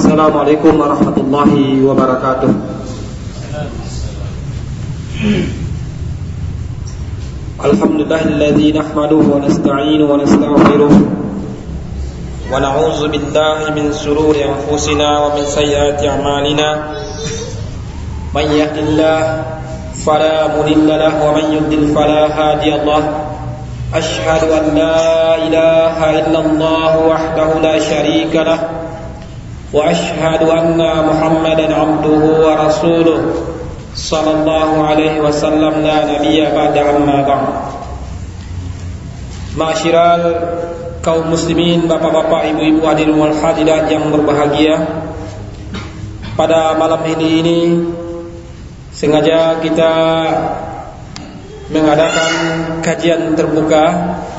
Assalamualaikum warahmatullahi wabarakatuh. Alhamdulillahilladzi nahmaduhu wa nasta'inuhu wa nastaghfiruh wa na'udzu billahi min shururi anfusina wa min sayyiati a'malina. May yahdihillahu fala mudilla lahu wa man yudlil fala hadiya lahu. Ashhadu an la ilaha illallah wahdahu la syarika lahu wa ashhadu anna Muhammadan abduhu wa rasuluh sallallahu alaihi wasallam la nabiyya ba'da amma ba'd. Ma'asyiral kaum muslimin, bapak-bapak, ibu-ibu, hadirin wal hadirat yang berbahagia, pada malam ini sengaja kita mengadakan kajian terbuka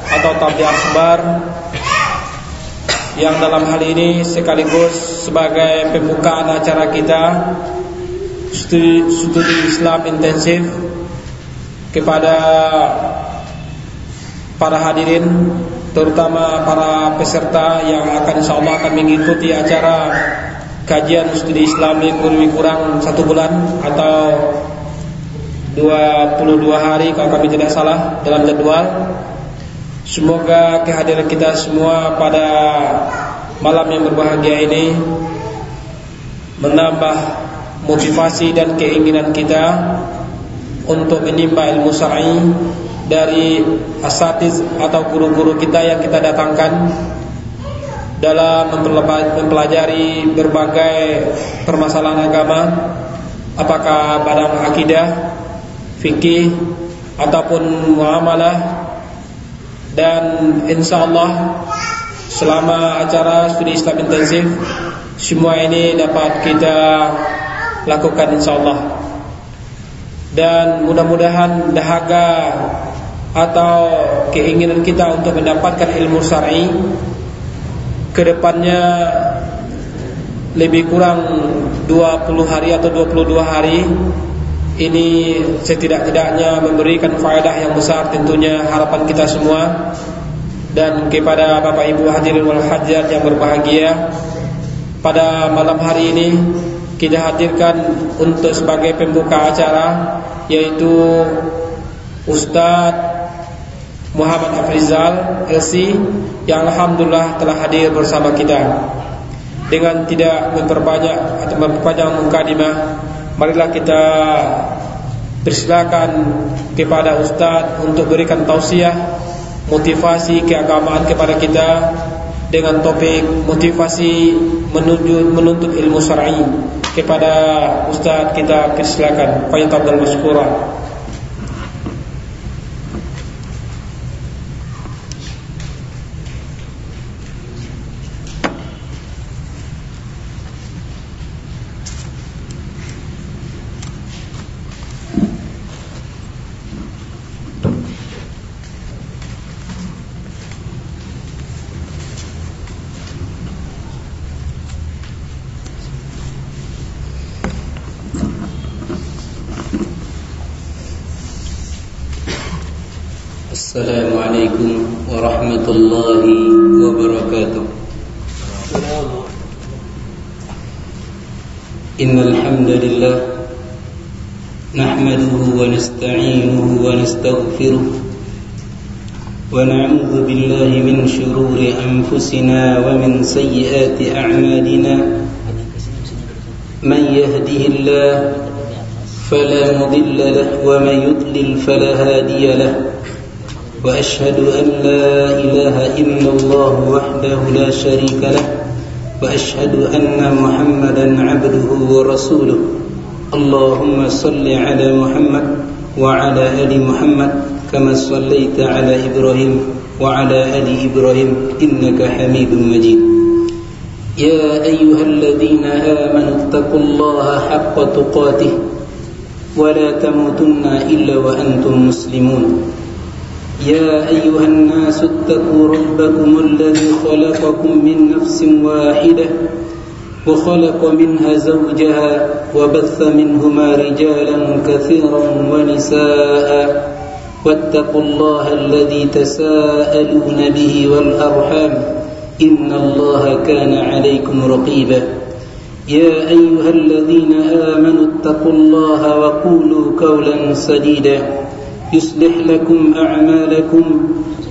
atau tabligh akbar yang dalam hal ini sekaligus sebagai pembukaan acara kita studi Islam intensif kepada para hadirin, terutama para peserta yang insyaallah akan mengikuti acara kajian studi Islam lebih kurang 1 bulan atau 22 hari kalau kami tidak salah dalam jadwal. Semoga kehadiran kita semua pada malam yang berbahagia ini menambah motivasi dan keinginan kita untuk menimba ilmu syar'i dari asatiz atau guru-guru kita yang kita datangkan dalam mempelajari berbagai permasalahan agama, apakah bidang akidah, fikih ataupun muamalah. Dan insyaallah selama acara studi Islam intensif semua ini dapat kita lakukan insyaallah. Dan mudah-mudahan dahaga atau keinginan kita untuk mendapatkan ilmu syar'i kedepannya lebih kurang 20 hari atau 22 hari ini setidak-tidaknya memberikan faedah yang besar, tentunya harapan kita semua. Dan kepada Bapak Ibu hadirin wal hadirat yang berbahagia, pada malam hari ini kita hadirkan untuk sebagai pembuka acara yaitu Ustadz Muhammad Afrizal LC yang alhamdulillah telah hadir bersama kita. Dengan tidak memperpanjang mukadimah, marilah kita persilakan kepada Ustadz untuk berikan tausiah motivasi keagamaan kepada kita dengan topik motivasi menuntut ilmu syar'i. Kepada Ustadz kita persilakan, fayatafadhal mashkura. Assalamualaikum warahmatullahi wabarakatuh. Innal hamdalillah nahmaduhu wa nasta'inuhu wa nastaghfiruh wa na'udzu billahi min shururi anfusina wa min sayyiati a'malina. Man yahdihillahu fala mudilla lahu wa man yudlil fala hadiya lahu. وأشهد أن لا إله إلا الله وحده لا شريك له وأشهد أن محمدا عبده ورسوله. اللهم صل على محمد وعلى آل محمد كما صليت على إبراهيم وعلى آل إبراهيم إنك حميد مجيد. يا أيها الذين آمنوا اتقوا الله حق تقاته ولا تموتن إلا وأنتم مسلمون. يا أيها الناس اتقوا ربكم الذي خلقكم من نفس واحدة وخلق منها زوجها وبث منهما رجالا كثيرا ونساء واتقوا الله الذي تساءلون به والأرحام إن الله كان عليكم رقيبا. يا أيها الذين آمنوا اتقوا الله وقولوا قولا سديدا يصلح لكم أعمالكم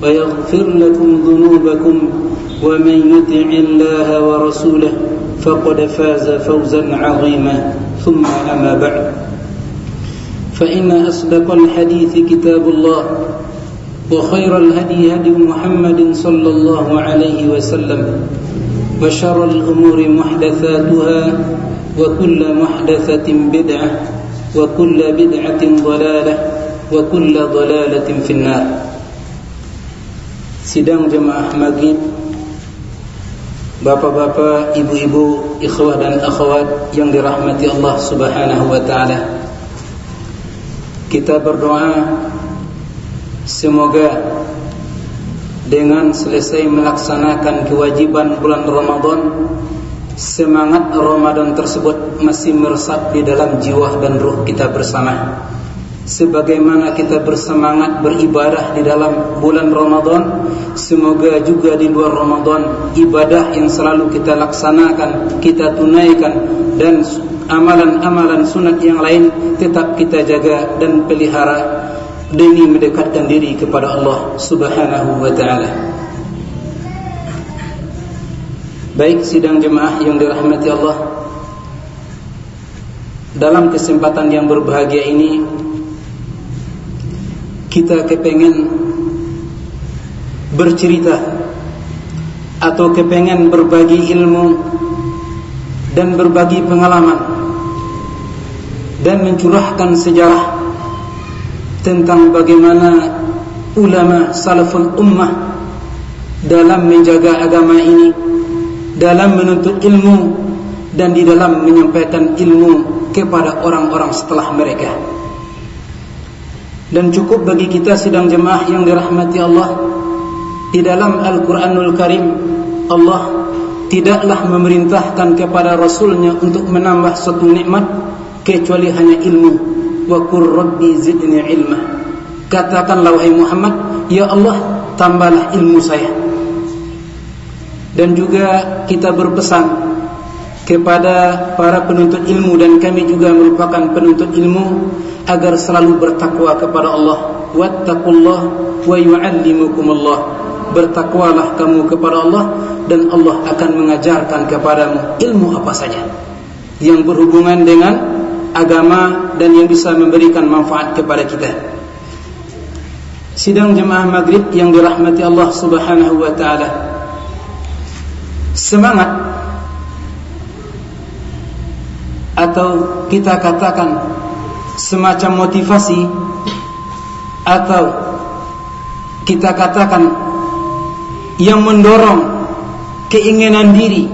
ويغفر لكم ذنوبكم ومن يطع الله ورسوله فقد فاز فوزا عظيما ثم أما بعد فإن أصدق الحديث كتاب الله وخير الهدي هدي محمد صلى الله عليه وسلم وشر الأمور محدثاتها وكل محدثة بدعة وكل بدعة ضلالة وكل ضلالة في النار. Sidang jemaah maghrib, bapak-bapak, ibu-ibu, ikhwah dan akhwat yang dirahmati Allah Subhanahu wa taala. Kita berdoa semoga dengan selesai melaksanakan kewajiban bulan Ramadan, semangat Ramadan tersebut masih meresap di dalam jiwa dan ruh kita bersama. Sebagaimana kita bersemangat beribadah di dalam bulan Ramadan, semoga juga di luar Ramadan ibadah yang selalu kita laksanakan, kita tunaikan, dan amalan-amalan sunat yang lain tetap kita jaga dan pelihara demi mendekatkan diri kepada Allah Subhanahu wa ta'ala. Baik sidang jemaah yang dirahmati Allah, dalam kesempatan yang berbahagia ini kita kepengen bercerita atau kepengen berbagi ilmu dan berbagi pengalaman dan mencurahkan sejarah tentang bagaimana ulama salaful ummah dalam menjaga agama ini, dalam menuntut ilmu, dan di dalam menyampaikan ilmu kepada orang-orang setelah mereka. Dan cukup bagi kita sidang jemaah yang dirahmati Allah, di dalam Al-Quranul Karim Allah tidaklah memerintahkan kepada Rasulnya untuk menambah suatu nikmat kecuali hanya ilmu. Wa qur rabbi zidni ilma. Katakanlah wahai Muhammad, ya Allah, tambahlah ilmu saya. Dan juga kita berpesan kepada para penuntut ilmu, dan kami juga merupakan penuntut ilmu, agar selalu bertakwa kepada Allah. Wattaqullah wa yu'allimukumullah. Bertakwalah kamu kepada Allah, dan Allah akan mengajarkan kepadamu ilmu apa saja yang berhubungan dengan agama dan yang bisa memberikan manfaat kepada kita. Sidang jemaah maghrib yang dirahmati Allah Subhanahu wa ta'ala, semangat atau kita katakan semacam motivasi, atau kita katakan yang mendorong keinginan diri,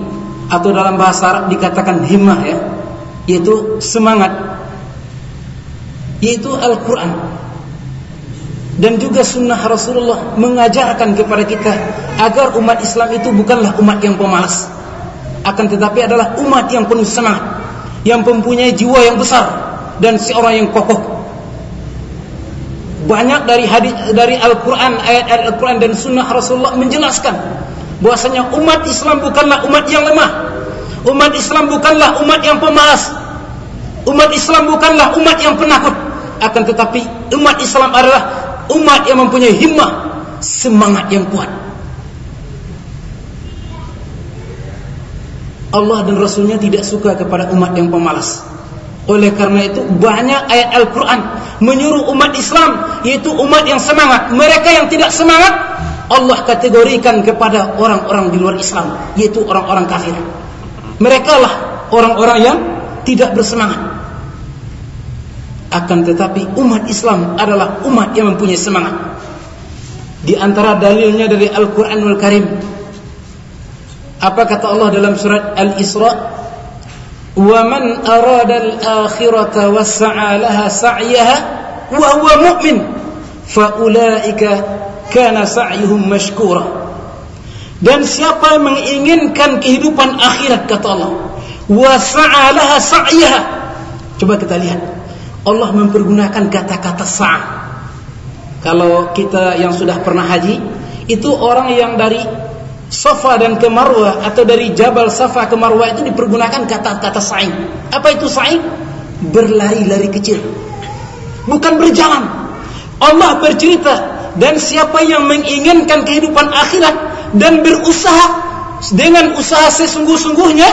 atau dalam bahasa Arab dikatakan himmah, ya, yaitu semangat, yaitu Al-Quran dan juga sunnah Rasulullah mengajarkan kepada kita agar umat Islam itu bukanlah umat yang pemalas, akan tetapi adalah umat yang penuh semangat, yang mempunyai jiwa yang besar dan seorang yang kokoh. Banyak dari hadis, dari Al-Quran, ayat-ayat Al-Quran dan sunnah Rasulullah menjelaskan bahwasanya umat Islam bukanlah umat yang lemah. Umat Islam bukanlah umat yang pemalas. Umat Islam bukanlah umat yang penakut. Akan tetapi umat Islam adalah umat yang mempunyai himmah, semangat yang kuat. Allah dan Rasulnya tidak suka kepada umat yang pemalas. Oleh karena itu banyak ayat Al-Quran menyuruh umat Islam, yaitu umat yang semangat. Mereka yang tidak semangat Allah kategorikan kepada orang-orang di luar Islam, yaitu orang-orang kafir. Mereka lah orang-orang yang tidak bersemangat. Akan tetapi umat Islam adalah umat yang mempunyai semangat. Di antara dalilnya dari Al-Quranul Karim, apa kata Allah dalam surat Al-Isra? Wa man arada al-akhirata wassa'a laha sa'yaha wa huwa mu'min fa ulaika kana sa'yuhum mashkura. Dan siapa yang menginginkan kehidupan akhirat, kata Allah, wassa'a laha sa'yaha. Coba kita lihat, Allah mempergunakan kata-kata sa'. Kalau kita yang sudah pernah haji, itu orang yang dari Safa dan ke Marwah, atau dari Jabal Safa ke Marwah itu dipergunakan kata-kata sa'i. Apa itu sa'i? Berlari-lari kecil, bukan berjalan. Allah bercerita, dan siapa yang menginginkan kehidupan akhirat dan berusaha dengan usaha sesungguh-sungguhnya,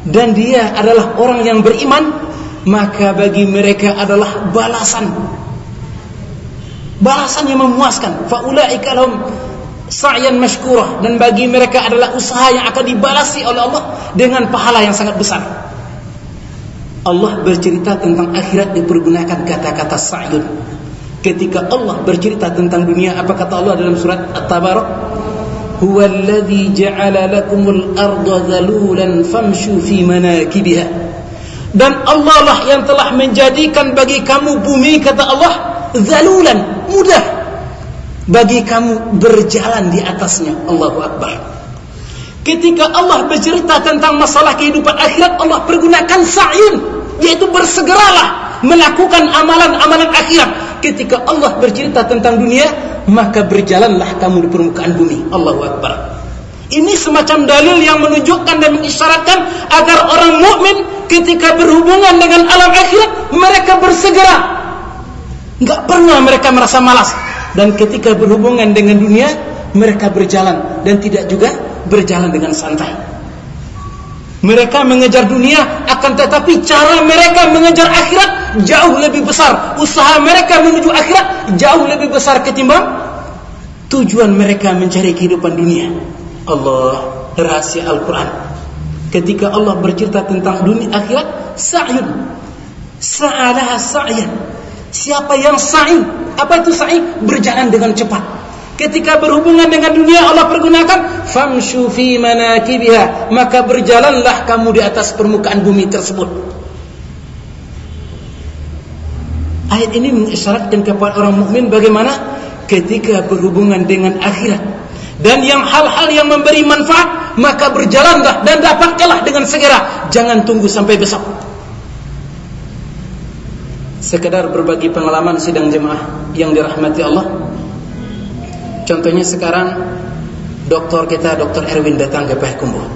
dan dia adalah orang yang beriman, maka bagi mereka adalah balasan yang memuaskan. Faulaika lahum sa'yan mashkurah, dan bagi mereka adalah usaha yang akan dibalasi oleh Allah dengan pahala yang sangat besar. Allah bercerita tentang akhirat dipergunakan kata-kata sa'yun. Ketika Allah bercerita tentang dunia, apa kata Allah dalam surat At-Tabarak? Huwallazi ja'ala lakumul arda dhalulan famshu fi manakibiha. Dan Allah lah yang telah menjadikan bagi kamu bumi, kata Allah, dhalulan, mudah bagi kamu berjalan di atasnya. Allahu Akbar. Ketika Allah bercerita tentang masalah kehidupan akhirat, Allah pergunakan sa'yun, yaitu bersegeralah melakukan amalan-amalan akhirat. Ketika Allah bercerita tentang dunia, maka berjalanlah kamu di permukaan bumi. Allahu Akbar. Ini semacam dalil yang menunjukkan dan mengisyaratkan agar orang mukmin ketika berhubungan dengan alam akhirat, mereka bersegera. Enggak pernah mereka merasa malas. Dan ketika berhubungan dengan dunia, mereka berjalan dan tidak juga berjalan dengan santai. Mereka mengejar dunia, akan tetapi cara mereka mengejar akhirat jauh lebih besar. Usaha mereka menuju akhirat jauh lebih besar ketimbang tujuan mereka mencari kehidupan dunia. Allah, rahasia Al-Quran. Ketika Allah bercerita tentang dunia akhirat, sa'yun, sa'alaha sa'yan. Siapa yang sa'i? Apa itu sa'i? Berjalan dengan cepat. Ketika berhubungan dengan dunia, Allah pergunakan famshu fi manakibiha, maka berjalanlah kamu di atas permukaan bumi tersebut. Ayat ini mengisyaratkan kepada orang mukmin bagaimana ketika berhubungan dengan akhirat dan yang hal-hal yang memberi manfaat, maka berjalanlah dan dapatkanlah dengan segera. Jangan tunggu sampai besok. Sekedar berbagi pengalaman sidang jemaah yang dirahmati Allah. Contohnya sekarang doktor kita, Dr. Erwin datang ke Payakumbuh.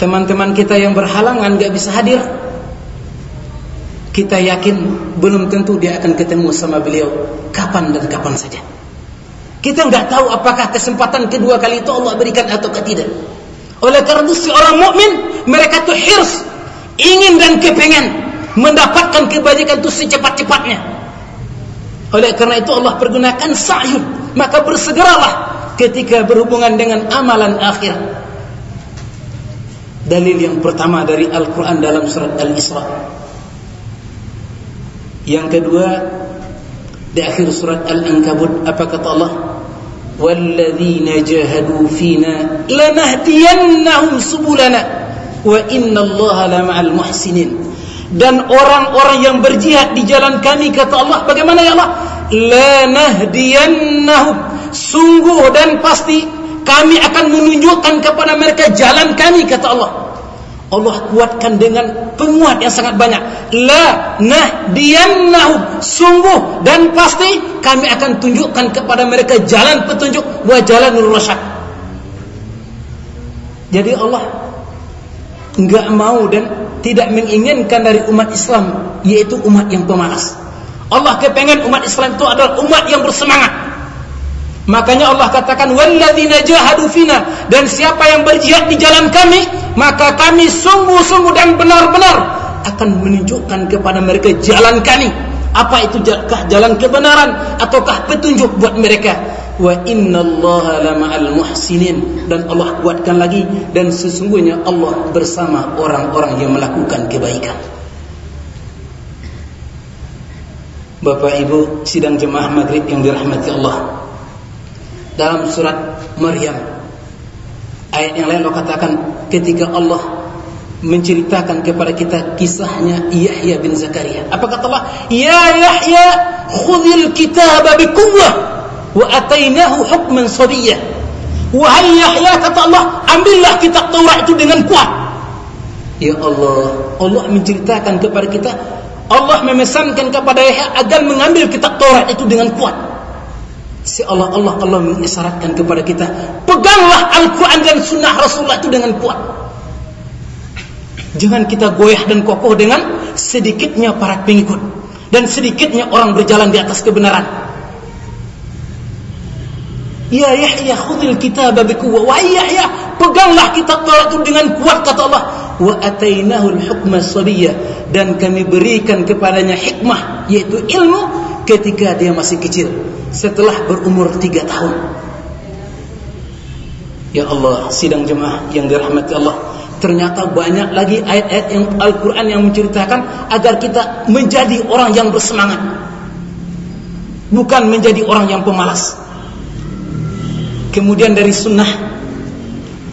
Teman-teman kita yang berhalangan gak bisa hadir, kita yakin belum tentu dia akan ketemu sama beliau kapan dan kapan saja. Kita gak tahu apakah kesempatan kedua kali itu Allah berikan atau tidak. Oleh karena itu si orang mukmin, mereka tuh hirs, ingin dan kepengen mendapatkan kebajikan itu secepat-cepatnya. Oleh karena itu Allah pergunakan sa'yun, maka bersegeralah ketika berhubungan dengan amalan akhirat. Dalil yang pertama dari Al-Quran dalam surat Al-Isra. Yang kedua di akhir surat Al-Ankabut, apa kata Allah? Walladzina jahadu fina lanahdiyannahum subulana wa innallaha lama'al muhsinin. Dan orang-orang yang berjihad di jalan kami, kata Allah, bagaimana ya Allah? Lanahdiyannahum, sungguh dan pasti kami akan menunjukkan kepada mereka jalan kami, kata Allah. Allah kuatkan dengan penguat yang sangat banyak. Lanahdiyannahum, sungguh dan pasti kami akan tunjukkan kepada mereka jalan petunjuk, wa jalanur rasyad. Jadi Allah enggak mau dan tidak menginginkan dari umat Islam, yaitu umat yang pemalas. Allah kepengen umat Islam itu adalah umat yang bersemangat. Makanya Allah katakan walladzina jahadu fina, dan siapa yang berjihad di jalan kami, maka kami sungguh-sungguh dan benar-benar akan menunjukkan kepada mereka jalan kami. Apa itu? Jalan kebenaran ataukah petunjuk buat mereka? Wa innallaha lama'al muhsinin, dan Allah kuatkan lagi, dan sesungguhnya Allah bersama orang-orang yang melakukan kebaikan. Bapak Ibu sidang jemaah maghrib yang dirahmati Allah, dalam surat Maryam ayat yang lain Allah katakan ketika Allah menceritakan kepada kita kisahnya Yahya bin Zakaria, apa kata Allah? Ya Yahya khudhil kitaba biquwwah wa atainahu hukman sabiyyah. Wahai Yahya, kata Allah, ambillah kitab Taurat itu dengan kuat. Ya Allah, Allah menceritakan kepada kita, Allah memesankan kepada Yahya agar mengambil kitab Taurat itu dengan kuat. Allah mengisyaratkan kepada kita, peganglah Al-Quran dan Sunnah Rasulullah itu dengan kuat. Jangan kita goyah dan kokoh dengan sedikitnya para pengikut dan sedikitnya orang berjalan di atas kebenaran. Ya Yahya khudhil kitaba biquwwah. Wahai Yahya, peganglah kitab Taurat itu dengan kuat, kata Allah. Wa atainahul hukma sabiyya, dan kami berikan kepadanya hikmah, yaitu ilmu, ketika dia masih kecil, setelah berumur 3 tahun. Ya Allah, sidang jemaah yang dirahmati Allah, ternyata banyak lagi ayat-ayat yang Al-Quran yang menceritakan agar kita menjadi orang yang bersemangat, bukan menjadi orang yang pemalas. Kemudian dari sunnah,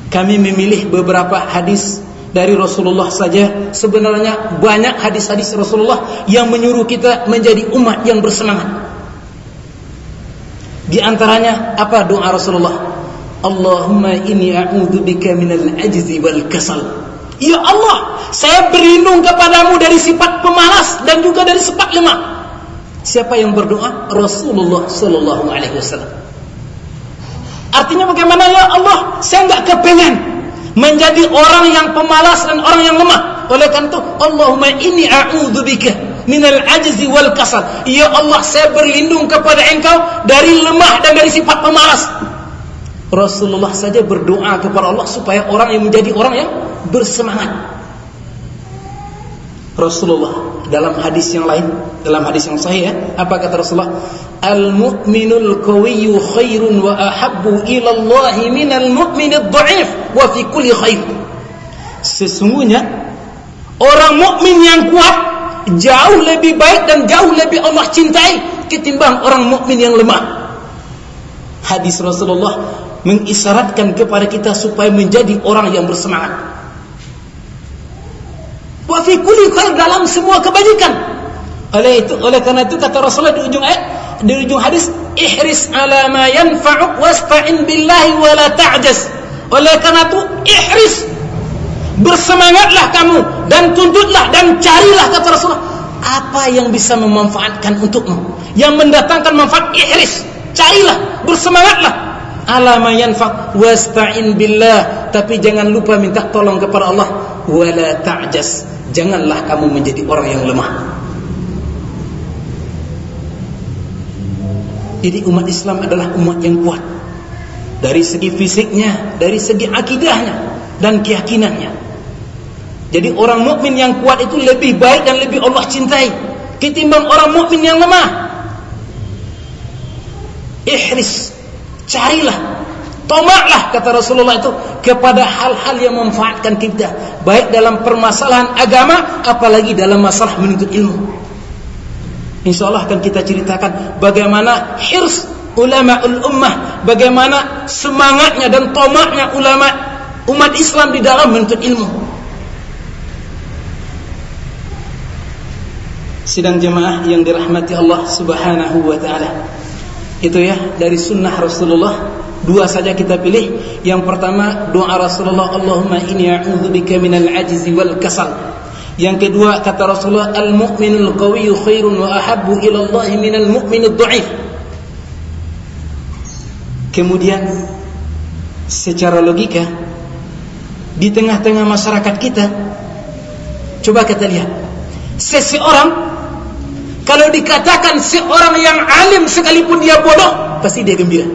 kami memilih beberapa hadis dari Rasulullah saja. Sebenarnya banyak hadis-hadis Rasulullah yang menyuruh kita menjadi umat yang bersemangat. Di antaranya apa doa Rasulullah? Allahumma inni a'udzubika minal ajzi wal kasal. Ya Allah, saya berlindung kepadamu dari sifat pemalas dan juga dari sifat lemah. Siapa yang berdoa? Rasulullah sallallahu alaihi wasallam. Artinya bagaimana? Ya Allah, saya enggak kepengen menjadi orang yang pemalas dan orang yang lemah. Oleh karena itu, Allahumma inni a'udzubika minal ajzi wal kasal. Ya Allah, saya berlindung kepada Engkau dari lemah dan dari sifat pemalas. Rasulullah saja berdoa kepada Allah supaya orang yang menjadi orang yang bersemangat. Rasulullah dalam hadis yang lain, dalam hadis yang sahih, apa kata Rasulullah? Al-mu'minul qawiyyu khairun wa ahabbu ila Allah minal mu'minid dha'if wa fi kulli khair. Sesungguhnya orang mukmin yang kuat jauh lebih baik dan jauh lebih Allah cintai ketimbang orang mukmin yang lemah. Hadis Rasulullah mengisyaratkan kepada kita supaya menjadi orang yang bersemangat. Wa fi kulli khair, dalam semua kebajikan. Oleh karena itu kata Rasulullah di ujung ayat, di ujung hadis, ihris ala ma yanfa'uk wasta'in billahi wa la ta'jaz. Oleh karena itu ihris, bersemangatlah kamu dan tuntutlah dan carilah, kata Rasulullah, apa yang bisa memanfaatkan untukmu, yang mendatangkan manfaat. Ihris, carilah, bersemangatlah. Ala ma yanfa' wasta'in billah, tapi jangan lupa minta tolong kepada Allah. Wa la ta'jaz, janganlah kamu menjadi orang yang lemah. Jadi umat Islam adalah umat yang kuat dari segi fisiknya, dari segi akidahnya dan keyakinannya. Jadi orang mukmin yang kuat itu lebih baik dan lebih Allah cintai ketimbang orang mukmin yang lemah. Ihris, carilah, tomaklah, kata Rasulullah itu, kepada hal-hal yang memanfaatkan kita, baik dalam permasalahan agama, apalagi dalam masalah menuntut ilmu. InsyaAllah akan kita ceritakan bagaimana hirs ulama'ul ummah, bagaimana semangatnya dan tomaknya ulama umat Islam di dalam menuntut ilmu. Sidang jemaah yang dirahmati Allah subhanahu wa ta'ala, itu ya dari sunnah Rasulullah. 2 saja kita pilih. Yang pertama doa Rasulullah, Allahumma inni a'udzubika minal ajzi wal kasal. Yang kedua kata Rasulullah, al-mu'minul qawiyyu khairun wa ahabbu ila Allah minal mu'minid dha'if. Kemudian secara logika di tengah-tengah masyarakat kita, coba kita lihat, seseorang kalau dikatakan seorang yang alim sekalipun dia bodoh, pasti dia gembira.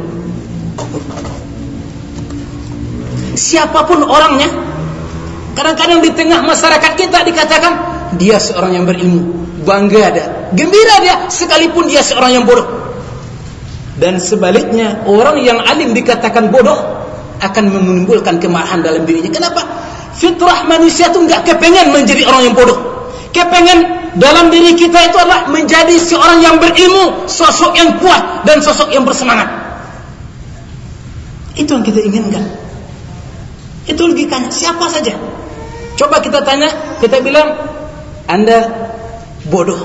Siapapun orangnya, kadang-kadang di tengah masyarakat kita dikatakan dia seorang yang berilmu, bangga dia, gembira dia, sekalipun dia seorang yang bodoh. Dan sebaliknya, orang yang alim dikatakan bodoh akan menimbulkan kemarahan dalam dirinya. Kenapa? Fitrah manusia itu enggak kepengen menjadi orang yang bodoh. Kepengen dalam diri kita itu adalah menjadi seorang yang berilmu, sosok yang kuat dan sosok yang bersemangat. Itu yang kita inginkan. Itu logikanya. Siapa saja, coba kita tanya, kita bilang Anda bodoh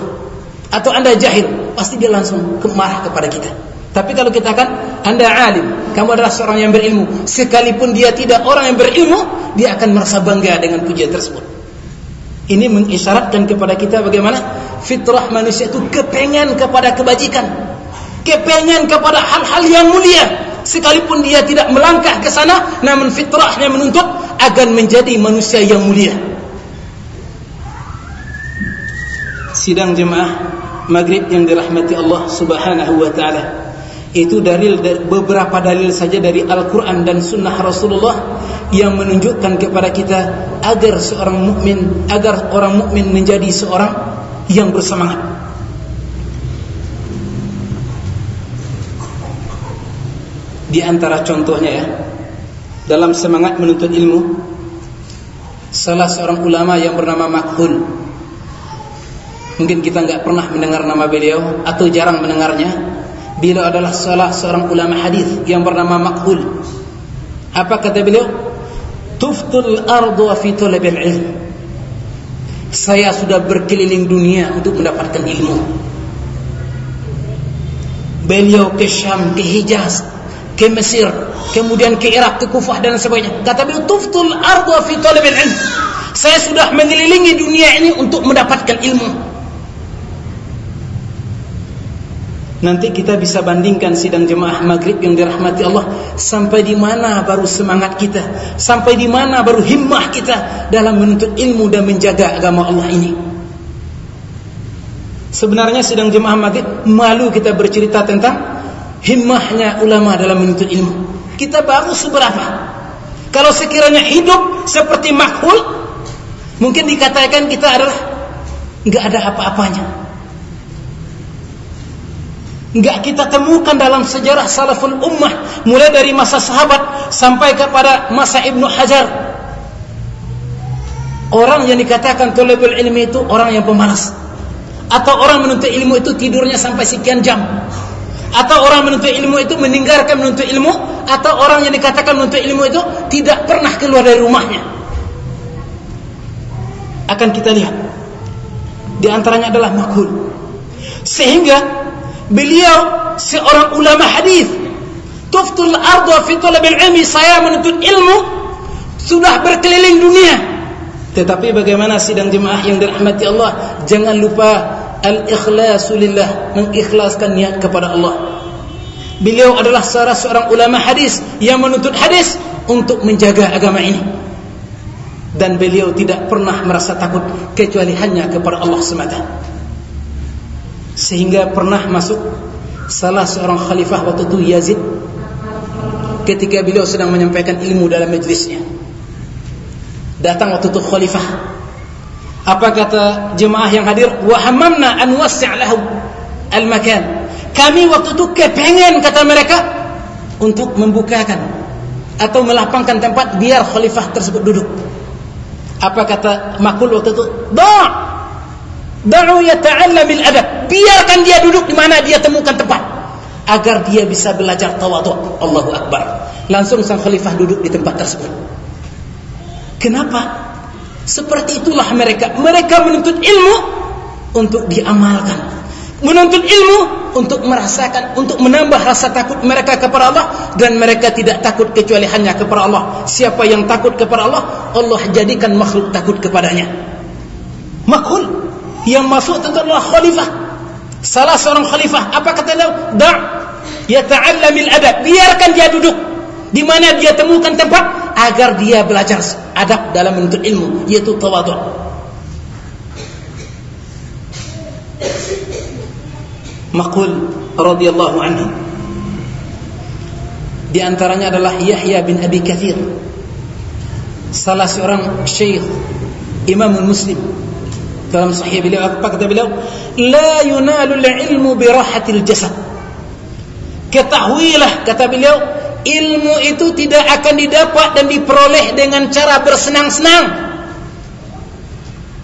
atau Anda jahil, pasti dia langsung marah kepada kita. Tapi kalau kita kan Anda alim, kamu adalah seorang yang berilmu, sekalipun dia tidak orang yang berilmu, dia akan merasa bangga dengan pujian tersebut. Ini mengisyaratkan kepada kita bagaimana fitrah manusia itu kepengen kepada kebajikan, kepengen kepada hal-hal yang mulia, sekalipun dia tidak melangkah ke sana, namun fitrahnya menuntut agar menjadi manusia yang mulia. Sidang jemaah maghrib yang dirahmati Allah Subhanahu wa taala, itu beberapa dalil saja dari Al-Quran dan Sunnah Rasulullah yang menunjukkan kepada kita agar orang mukmin menjadi seorang yang bersemangat. Di antara contohnya ya, dalam semangat menuntut ilmu, salah seorang ulama yang bernama Makhul, mungkin kita enggak pernah mendengar nama beliau atau jarang mendengarnya. Beliau adalah salah seorang ulama hadis yang bernama Makhul. Apa kata beliau? Tuftul ardu fi talabil ilm. Saya sudah berkeliling dunia untuk mendapatkan ilmu. Beliau ke Syam, ke Hijaz, ke Mesir, kemudian ke Irak, ke Kufah dan sebagainya. Kata beliau, tuftul ardu fi talabil ilm. Saya sudah mengelilingi dunia ini untuk mendapatkan ilmu. Nanti kita bisa bandingkan sidang jemaah maghrib yang dirahmati Allah, sampai di mana baru semangat kita, sampai di mana baru himmah kita dalam menuntut ilmu dan menjaga agama Allah ini. Sebenarnya sidang jemaah maghrib, malu kita bercerita tentang himmahnya ulama dalam menuntut ilmu. Kita baru seberapa? Kalau sekiranya hidup seperti Makhul, mungkin dikatakan kita adalah enggak ada apa-apanya. Enggak kita temukan dalam sejarah salaful ummah, mulai dari masa sahabat sampai kepada masa Ibnu Hajar, orang yang dikatakan thalibul ilmi itu orang yang pemalas, atau orang menuntut ilmu itu tidurnya sampai sekian jam, atau orang menuntut ilmu itu meninggalkan menuntut ilmu, atau orang yang dikatakan menuntut ilmu itu tidak pernah keluar dari rumahnya. Akan kita lihat di antaranya adalah Makhul. Sehingga beliau seorang ulama hadis, tuftul ardu fi talabil ilmi, saya menuntut ilmu sudah berkeliling dunia. Tetapi bagaimana sidang jemaah yang dirahmati Allah, jangan lupa al-ikhlasu lillah, mengikhlaskan niat kepada Allah. Beliau adalah salah seorang ulama hadis yang menuntut hadis untuk menjaga agama ini, dan beliau tidak pernah merasa takut kecuali hanya kepada Allah semata. Sehingga pernah masuk salah seorang khalifah waktu itu, Yazid, ketika beliau sedang menyampaikan ilmu dalam majlisnya. Datang waktu itu khalifah. Apa kata jemaah yang hadir? Wa hammamna an wasi' lahu al-makan. Kami waktu itu kepengen, kata mereka, untuk membukakan atau melapangkan tempat biar khalifah tersebut duduk. Apa kata Makhul waktu itu? Da'u yata'allamil adab. Biarkan dia duduk di mana dia temukan tempat, agar dia bisa belajar tawadhu. Allahu Akbar. Langsung sang khalifah duduk di tempat tersebut. Kenapa? Seperti itulah mereka. Mereka menuntut ilmu untuk diamalkan, menuntut ilmu untuk merasakan, untuk menambah rasa takut mereka kepada Allah, dan mereka tidak takut kecuali hanya kepada Allah. Siapa yang takut kepada Allah, Allah jadikan makhluk takut kepadanya. Makhul yang masuk tentu adalah khalifah, salah seorang khalifah. Apa kata dia? Da' yata'allamil adab. Biarkan dia duduk di mana dia temukan tempat, agar dia belajar adab dalam menuntut ilmu, yaitu tawadhu. Makhul radhiyallahu anhu, di antaranya adalah Yahya bin Abi Katsir, salah seorang syekh Imamul Muslim. Dalam sahih beliau, apa kata beliau? La yunalul ilmu birahatil jasad. Ketahuilah, kata beliau, ilmu itu tidak akan didapat dan diperoleh dengan cara bersenang-senang.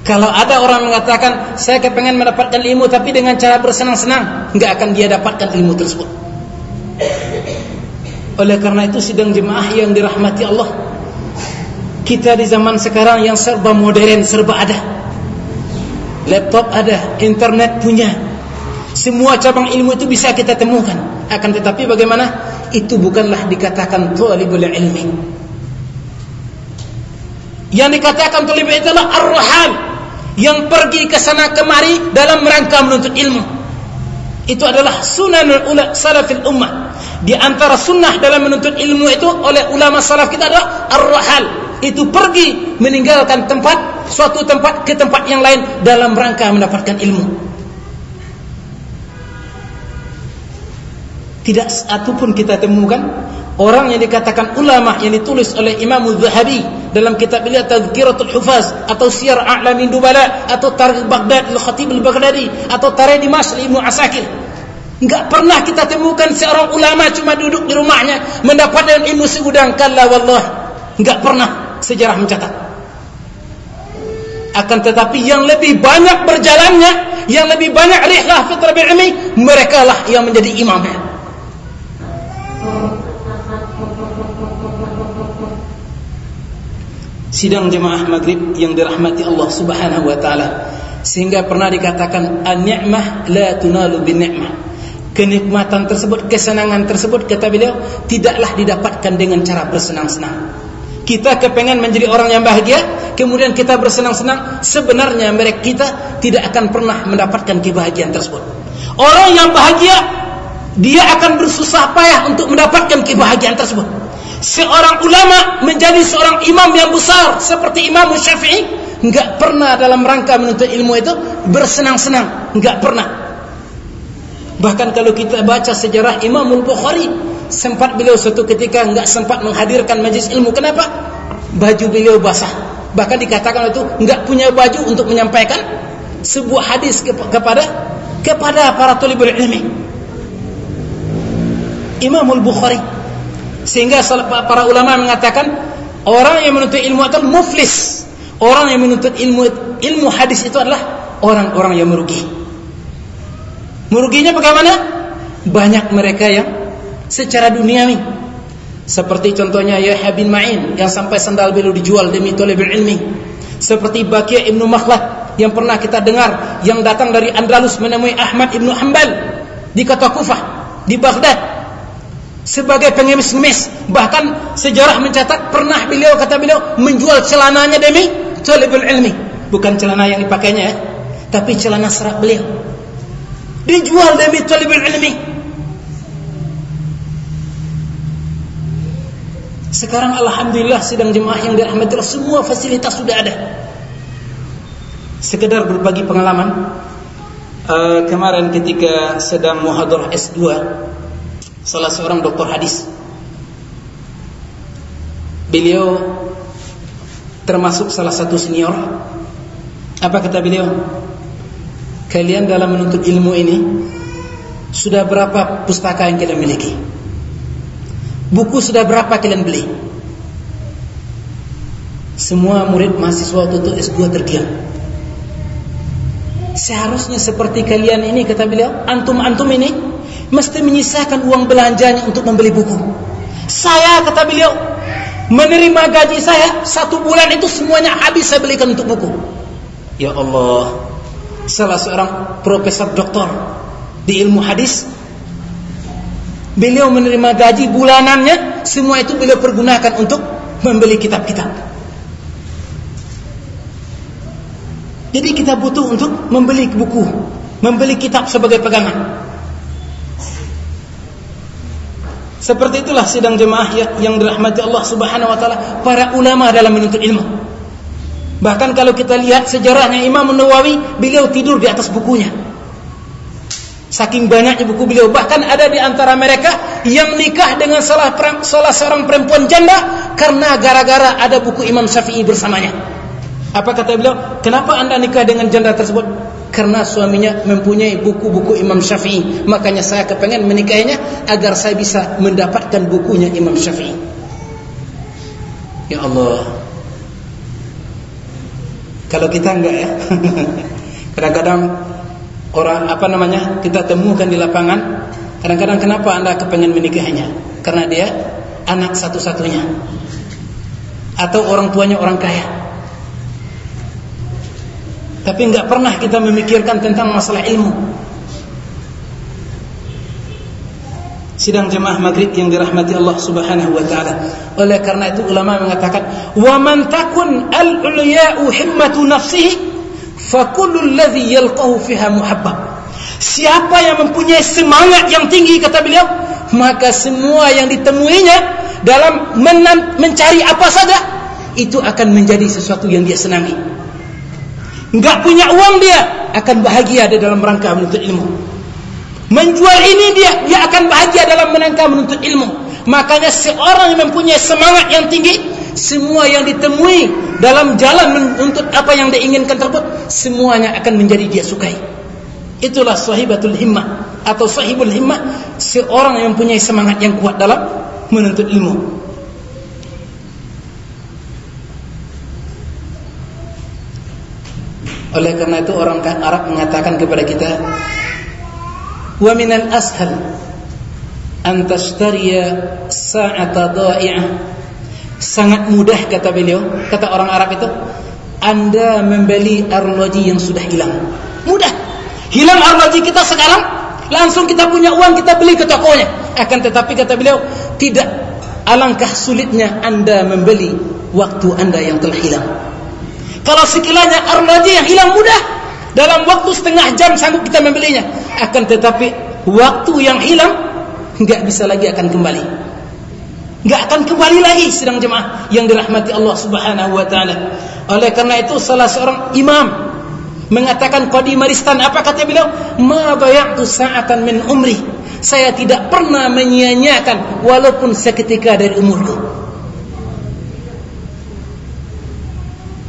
Kalau ada orang mengatakan, saya kepengen mendapatkan ilmu tapi dengan cara bersenang-senang, enggak akan dia dapatkan ilmu tersebut. Oleh karena itu sidang jemaah yang dirahmati Allah, kita di zaman sekarang yang serba modern, serba ada. Laptop ada, internet punya, semua cabang ilmu itu bisa kita temukan. Akan tetapi bagaimana? Itu bukanlah dikatakan thalibul ilmi. Yang dikatakan thalibul ilmi adalah ar-rahal, yang pergi ke sana kemari dalam rangka menuntut ilmu. Itu adalah sunanul salafil ummah. Di antara sunnah dalam menuntut ilmu itu oleh ulama salaf kita adalah ar-rahal. Itu pergi meninggalkan suatu tempat ke tempat yang lain dalam rangka mendapatkan ilmu. Tidak satu pun kita temukan orang yang dikatakan ulama yang ditulis oleh Imam Az-Zahabi dalam kitab beliau Tadhkiratul Hufaz atau Siyar A'lamin Nubala atau Tarikh Baghdad Al-Khatib Al-Baghdadi atau Tarikh Dimashq Ibnu Asakir. Enggak pernah kita temukan seorang ulama cuma duduk di rumahnya mendapatkan ilmu segudang. Kalla wallah, enggak pernah sejarah mencatat. Akan tetapi yang lebih banyak berjalannya, yang lebih banyak rihlah fi talabil ilmi, mereka lah yang menjadi imamnya. Sidang jemaah maghrib yang dirahmati Allah Subhanahu wa taala, sehingga pernah dikatakan an-ni'mah la tunalu bin-ni'mah. Kenikmatan tersebut, kesenangan tersebut, kata beliau, tidaklah didapatkan dengan cara bersenang-senang. Kita kepengen menjadi orang yang bahagia, kemudian kita bersenang-senang, sebenarnya mereka kita tidak akan pernah mendapatkan kebahagiaan tersebut. Orang yang bahagia, dia akan bersusah payah untuk mendapatkan kebahagiaan tersebut. Seorang ulama menjadi seorang imam yang besar seperti Imam Syafi'i, enggak pernah dalam rangka menuntut ilmu itu bersenang-senang, enggak pernah. Bahkan kalau kita baca sejarah Imam Al-Bukhari, sempat beliau suatu ketika enggak sempat menghadirkan majlis ilmu. Kenapa? Baju beliau basah. Bahkan dikatakan itu enggak punya baju untuk menyampaikan sebuah hadis kepada para talibul ilmi. Imam Al-Bukhari. Sehingga para ulama mengatakan orang yang menuntut ilmu itu muflis. Orang yang menuntut ilmu hadis itu adalah orang-orang yang merugi. Meruginya bagaimana? Banyak mereka yang secara duniawi, seperti contohnya Yahya bin Ma'in yang sampai sandal beliau dijual demi talibul ilmi, seperti Baqi' Ibnu Makhlad yang pernah kita dengar yang datang dari Andalus menemui Ahmad Ibnu Hanbal di kota Kufah, di Baghdad, sebagai pengemis-ngemis. Bahkan sejarah mencatat pernah beliau, kata beliau, menjual celananya demi talibul ilmi. Bukan celana yang dipakainya ya, tapi celana serap beliau dijual demi talibul ilmi. Sekarang alhamdulillah sidang jemaah yang dirahmati Allah, semua fasilitas sudah ada. Sekedar berbagi pengalaman, kemarin ketika sedang muhadarah S2 salah seorang doktor hadis, beliau termasuk salah satu senior. Apa kata beliau? Kalian dalam menuntut ilmu ini sudah berapa pustaka yang kalian miliki? Buku sudah berapa kalian beli? Semua murid mahasiswa tutup S2 terdiam. Seharusnya seperti kalian ini, kata beliau, antum ini mesti menyisakan uang belanjanya untuk membeli buku. Saya, kata beliau, menerima gaji saya 1 bulan itu semuanya habis saya belikan untuk buku. Ya Allah. Salah seorang profesor doktor di ilmu hadis, beliau menerima gaji bulanannya, semua itu beliau pergunakan untuk membeli kitab-kitab. Jadi kita butuh untuk membeli buku, membeli kitab sebagai pegangan. Seperti itulah sidang jemaah yang dirahmati Allah Subhanahu wa taala, para ulama dalam menuntut ilmu. Bahkan kalau kita lihat sejarahnya Imam Nawawi, beliau tidur di atas bukunya. Saking banyaknya buku beliau. Bahkan ada di antara mereka yang nikah dengan salah seorang perempuan janda karena gara-gara ada buku Imam Syafi'i bersamanya. Apa kata beliau? Kenapa anda nikah dengan janda tersebut? Karena suaminya mempunyai buku-buku Imam Syafi'i, makanya saya kepengen menikahinya agar saya bisa mendapatkan bukunya Imam Syafi'i. Ya Allah. Kalau kita enggak ya. Kadang-kadang orang kita temukan di lapangan, kadang-kadang kenapa anda kepengen menikahinya? Karena dia anak satu-satunya, atau orang tuanya orang kaya. Tapi enggak pernah kita memikirkan tentang masalah ilmu. Sidang jemaah maghrib yang dirahmati Allah Subhanahu wa taala. Oleh karena itu ulama mengatakan, "Wa man takun al-ulya'u himmatu nafsihi fa kullu alladhi yalqahu fiha muhabbab." Siapa yang mempunyai semangat yang tinggi, kata beliau, maka semua yang ditemuinya dalam mencari apa saja itu akan menjadi sesuatu yang dia senangi. Enggak punya uang, dia akan bahagia di dalam rangka menuntut ilmu. Menjual ini, dia akan bahagia dalam rangka menuntut ilmu. Makanya seorang yang mempunyai semangat yang tinggi, semua yang ditemui dalam jalan menuntut apa yang diinginkan tersebut, semuanya akan menjadi dia sukai. Itulah sahibatul himmah atau sahibul himmah, seorang yang mempunyai semangat yang kuat dalam menuntut ilmu. Oleh karena itu orang Arab mengatakan kepada kita, wa minal ashal an tashtariya sa'ata dha'i'ah. Sangat mudah, kata beliau, kata orang Arab itu, Anda membeli arloji yang sudah hilang. Mudah. Hilang arloji kita sekarang, langsung kita punya uang, kita beli ke tokonya. Akan tetapi, kata beliau, tidak. Alangkah sulitnya Anda membeli waktu Anda yang telah hilang. Kalau sekiranya arloji yang hilang mudah, dalam waktu setengah jam sanggup kita membelinya. Akan tetapi waktu yang hilang enggak bisa lagi akan kembali. Enggak akan kembali lagi, sidang jemaah yang dirahmati Allah Subhanahu wa taala. Oleh karena itu salah seorang imam mengatakan Qadimaristan, apa kata beliau? Ma bayatu sa'atan min umri. Saya tidak pernah menyia-nyiakan walaupun seketika dari umurku.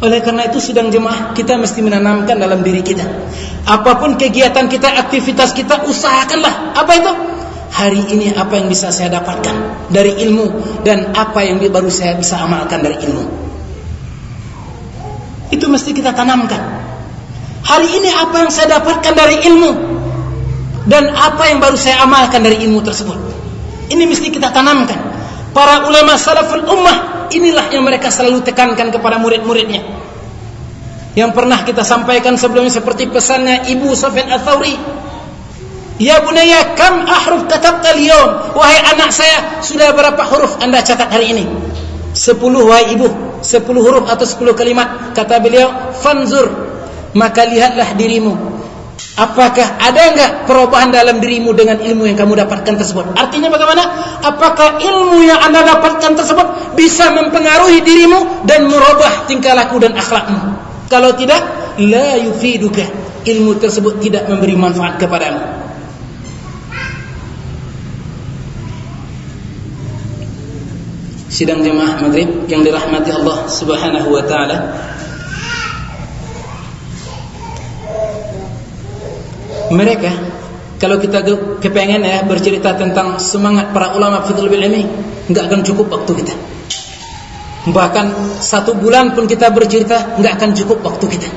Oleh karena itu sidang jemaah, kita mesti menanamkan dalam diri kita, apapun kegiatan kita, aktivitas kita, usahakanlah. Apa itu? Hari ini apa yang bisa saya dapatkan dari ilmu, dan apa yang baru saya bisa amalkan dari ilmu. Itu mesti kita tanamkan. Hari ini apa yang saya dapatkan dari ilmu, dan apa yang baru saya amalkan dari ilmu tersebut. Ini mesti kita tanamkan. Para ulama salaful ummah, inilah yang mereka selalu tekankan kepada murid-muridnya. Yang pernah kita sampaikan sebelumnya, seperti pesannya Ibu Sufyan Ats-Tsauri, ya bunayya kam ahruf katabta al-yawm. Wahai anak saya, sudah berapa huruf Anda catat hari ini? 10, wahai ibu, 10 huruf atau 10 kalimat. Kata beliau, fanzur, maka lihatlah dirimu, apakah ada enggak perubahan dalam dirimu dengan ilmu yang kamu dapatkan tersebut. Artinya bagaimana? Apakah ilmu yang Anda dapatkan tersebut bisa mempengaruhi dirimu dan merubah tingkah laku dan akhlakmu? Kalau tidak, la yufiduka, ilmu tersebut tidak memberi manfaat kepadamu. Sidang jemaah maghrib yang dirahmati Allah Subhanahu wa taala, mereka, kalau kita kepengen ya bercerita tentang semangat para ulama fitul ilmi, enggak akan cukup waktu kita. Bahkan 1 bulan pun kita bercerita, enggak akan cukup waktu kita.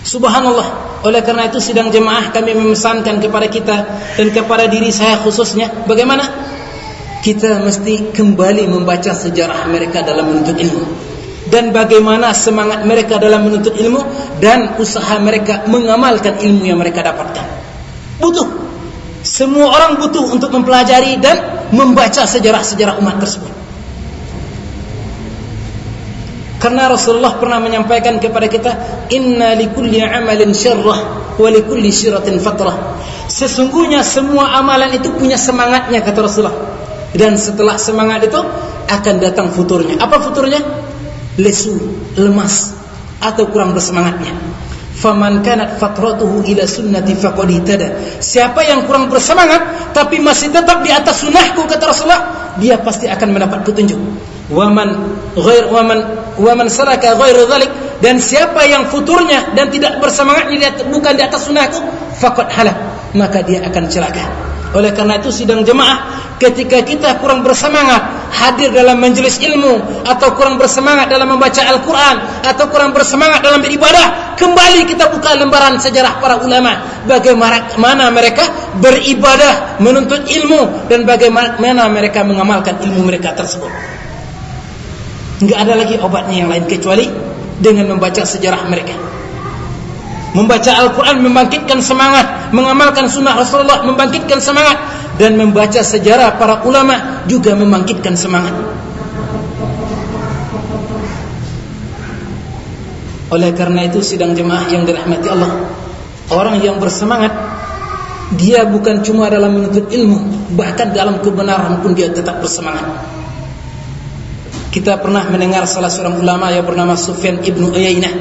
Subhanallah. Oleh karena itu sidang jemaah, kami memesankan kepada kita dan kepada diri saya khususnya, bagaimana kita mesti kembali membaca sejarah mereka dalam menuntut ilmu, dan bagaimana semangat mereka dalam menuntut ilmu, dan usaha mereka mengamalkan ilmu yang mereka dapatkan. Butuh, semua orang butuh untuk mempelajari dan membaca sejarah-sejarah umat tersebut. Karena Rasulullah pernah menyampaikan kepada kita, inna likulli amalin syarrah wa likulli syirratin fatrah. Sesungguhnya semua amalan itu punya semangatnya, kata Rasulullah, dan setelah semangat itu akan datang futurnya. Apa futurnya? Lesu, lemas, atau kurang bersemangatnya. Faman kanat fatratuhu ila sunnati faqad ihtada. Siapa yang kurang bersemangat tapi masih tetap di atas sunnahku, kata Rasulullah, dia pasti akan mendapat petunjuk. Waman salaka ghairu dzalik, dan siapa yang futurnya dan tidak bersemangatnya bukan di atas sunnahku, faqad halak, maka dia akan celaka. Oleh karena itu sidang jemaah, ketika kita kurang bersemangat hadir dalam majelis ilmu, atau kurang bersemangat dalam membaca Al-Quran, atau kurang bersemangat dalam beribadah, kembali kita buka lembaran sejarah para ulama, bagaimana mereka beribadah, menuntut ilmu, dan bagaimana mereka mengamalkan ilmu mereka tersebut. Enggak ada lagi obatnya yang lain kecuali dengan membaca sejarah mereka. Membaca Al-Quran membangkitkan semangat, mengamalkan sunnah Rasulullah membangkitkan semangat, dan membaca sejarah para ulama juga membangkitkan semangat. Oleh karena itu sidang jemaah yang dirahmati Allah, orang yang bersemangat Dia bukan cuma dalam menuntut ilmu, bahkan dalam kebenaran pun dia tetap bersemangat. Kita pernah mendengar salah seorang ulama yang bernama Sufyan ibnu Uyainah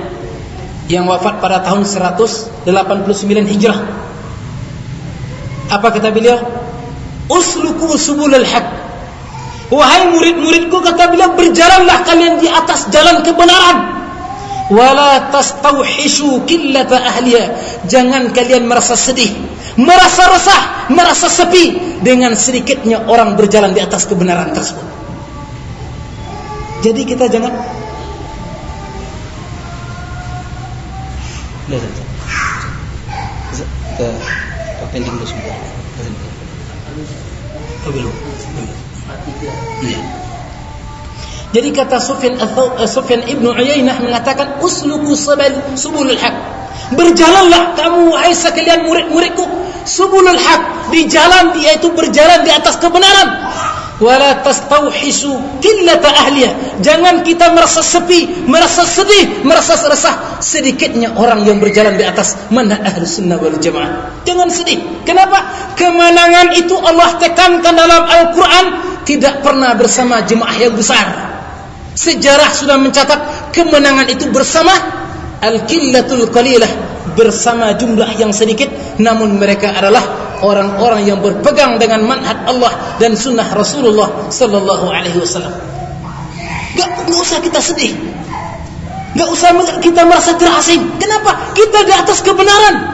yang wafat pada tahun 189 Hijrah. Apa kata beliau? Usluku subulal haq. Wahai murid-muridku, kata beliau, berjalanlah kalian di atas jalan kebenaran. Wala tastauhishu qillata ahliha. Jangan kalian merasa sedih, merasa resah, merasa sepi dengan sedikitnya orang berjalan di atas kebenaran tersebut. Jadi kita jangan ke pending dulu semua. Iya. Jadi kata Sufyan ibnu Uyainah mengatakan, usluku subulul haq. Berjalanlah kamu wahai sekalian murid-muridku subulul haq, di jalan, yaitu berjalan di atas kebenaran. Wala tastauhisu qillata ahliha. Jangan kita merasa sepi, merasa sedih, merasa resah sedikitnya orang yang berjalan di atas manhaj Ahlus Sunnah wal Jamaah. Jangan sedih. Kenapa? Kemenangan itu Allah tekankan dalam Al-Quran tidak pernah bersama jemaah yang besar. Sejarah sudah mencatat kemenangan itu bersama al-qillatul qalilah, bersama jumlah yang sedikit, namun mereka adalah orang-orang yang berpegang dengan manhaj Allah dan sunnah Rasulullah sallallahu alaihi wasallam. Enggak usah kita sedih, enggak usah kita merasa terasing. Kenapa? Kita di atas kebenaran.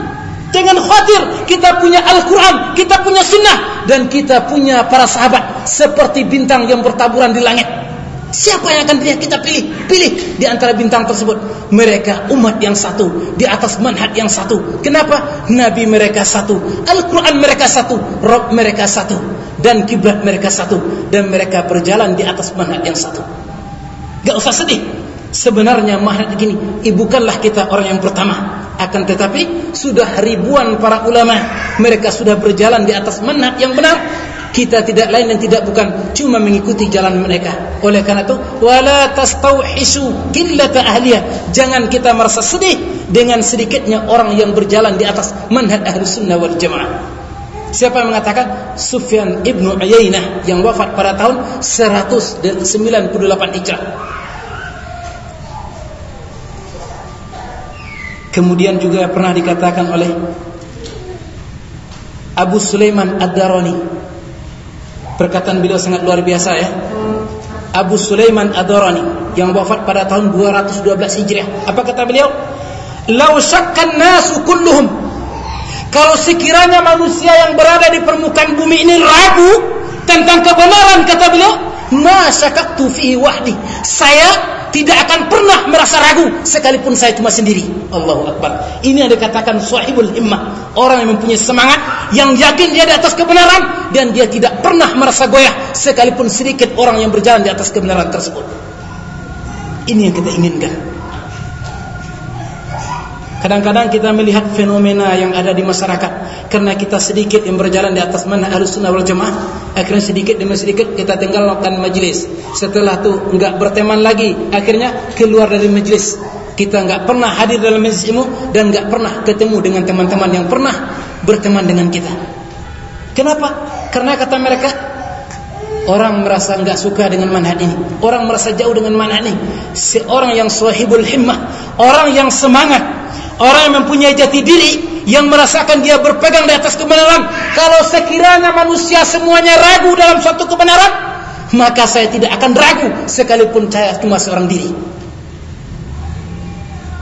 Jangan khawatir, kita punya Al-Quran, kita punya sunnah, dan kita punya para sahabat seperti bintang yang bertaburan di langit. Siapa yang akan kita pilih? Pilih di antara bintang tersebut. Mereka umat yang satu, di atas manhaj yang satu. Kenapa? Nabi mereka satu, Al-Quran mereka satu, Rabb mereka satu, dan kiblat mereka satu, dan mereka berjalan di atas manhaj yang satu. Gak usah sedih. Sebenarnya manhaj begini, bukanlah kita orang yang pertama. Akan tetapi sudah ribuan para ulama, mereka sudah berjalan di atas manhaj yang benar. Kita tidak lain dan tidak bukan cuma mengikuti jalan mereka. Oleh karena itu, wala tastauhisu qillata ahliha. Jangan kita merasa sedih dengan sedikitnya orang yang berjalan di atas manhaj Ahlus Sunnah wal Jamaah. Siapa yang mengatakan? Sufyan ibnu Uyainah yang wafat pada tahun 198 Hijrah. Kemudian juga pernah dikatakan oleh Abu Sulaiman Ad-Darani, perkataan beliau sangat luar biasa ya. Abu Sulaiman Ad-Darani yang wafat pada tahun 212 Hijriah. Apa kata beliau? Lau syakkan nasu kulluhum. Kalau sekiranya manusia yang berada di permukaan bumi ini ragu tentang kebenaran, kata beliau, ma syakaktu fihi wahdi. Saya tidak akan pernah merasa ragu sekalipun saya cuma sendiri. Allahu Akbar. Ini yang dikatakan sahibul himmah, orang yang mempunyai semangat, yang yakin dia di atas kebenaran, dan dia tidak pernah merasa goyah sekalipun sedikit orang yang berjalan di atas kebenaran tersebut. Ini yang kita inginkan. Kadang-kadang kita melihat fenomena yang ada di masyarakat, karena kita sedikit yang berjalan di atas manhaj Ahlus Sunnah wal Jamaah, akhirnya sedikit demi sedikit kita tinggalkan majlis. Setelah itu enggak berteman lagi, akhirnya keluar dari majlis. Kita enggak pernah hadir dalam majlis ilmu dan enggak pernah ketemu dengan teman-teman yang pernah berteman dengan kita. Kenapa? Karena kata mereka, orang merasa enggak suka dengan manhaj ini, orang merasa jauh dengan manhaj ini. Seorang yang sahibul himmah, orang yang semangat, orang yang mempunyai jati diri, yang merasakan dia berpegang di atas kebenaran. Kalau sekiranya manusia semuanya ragu dalam suatu kebenaran, maka saya tidak akan ragu sekalipun saya cuma seorang diri.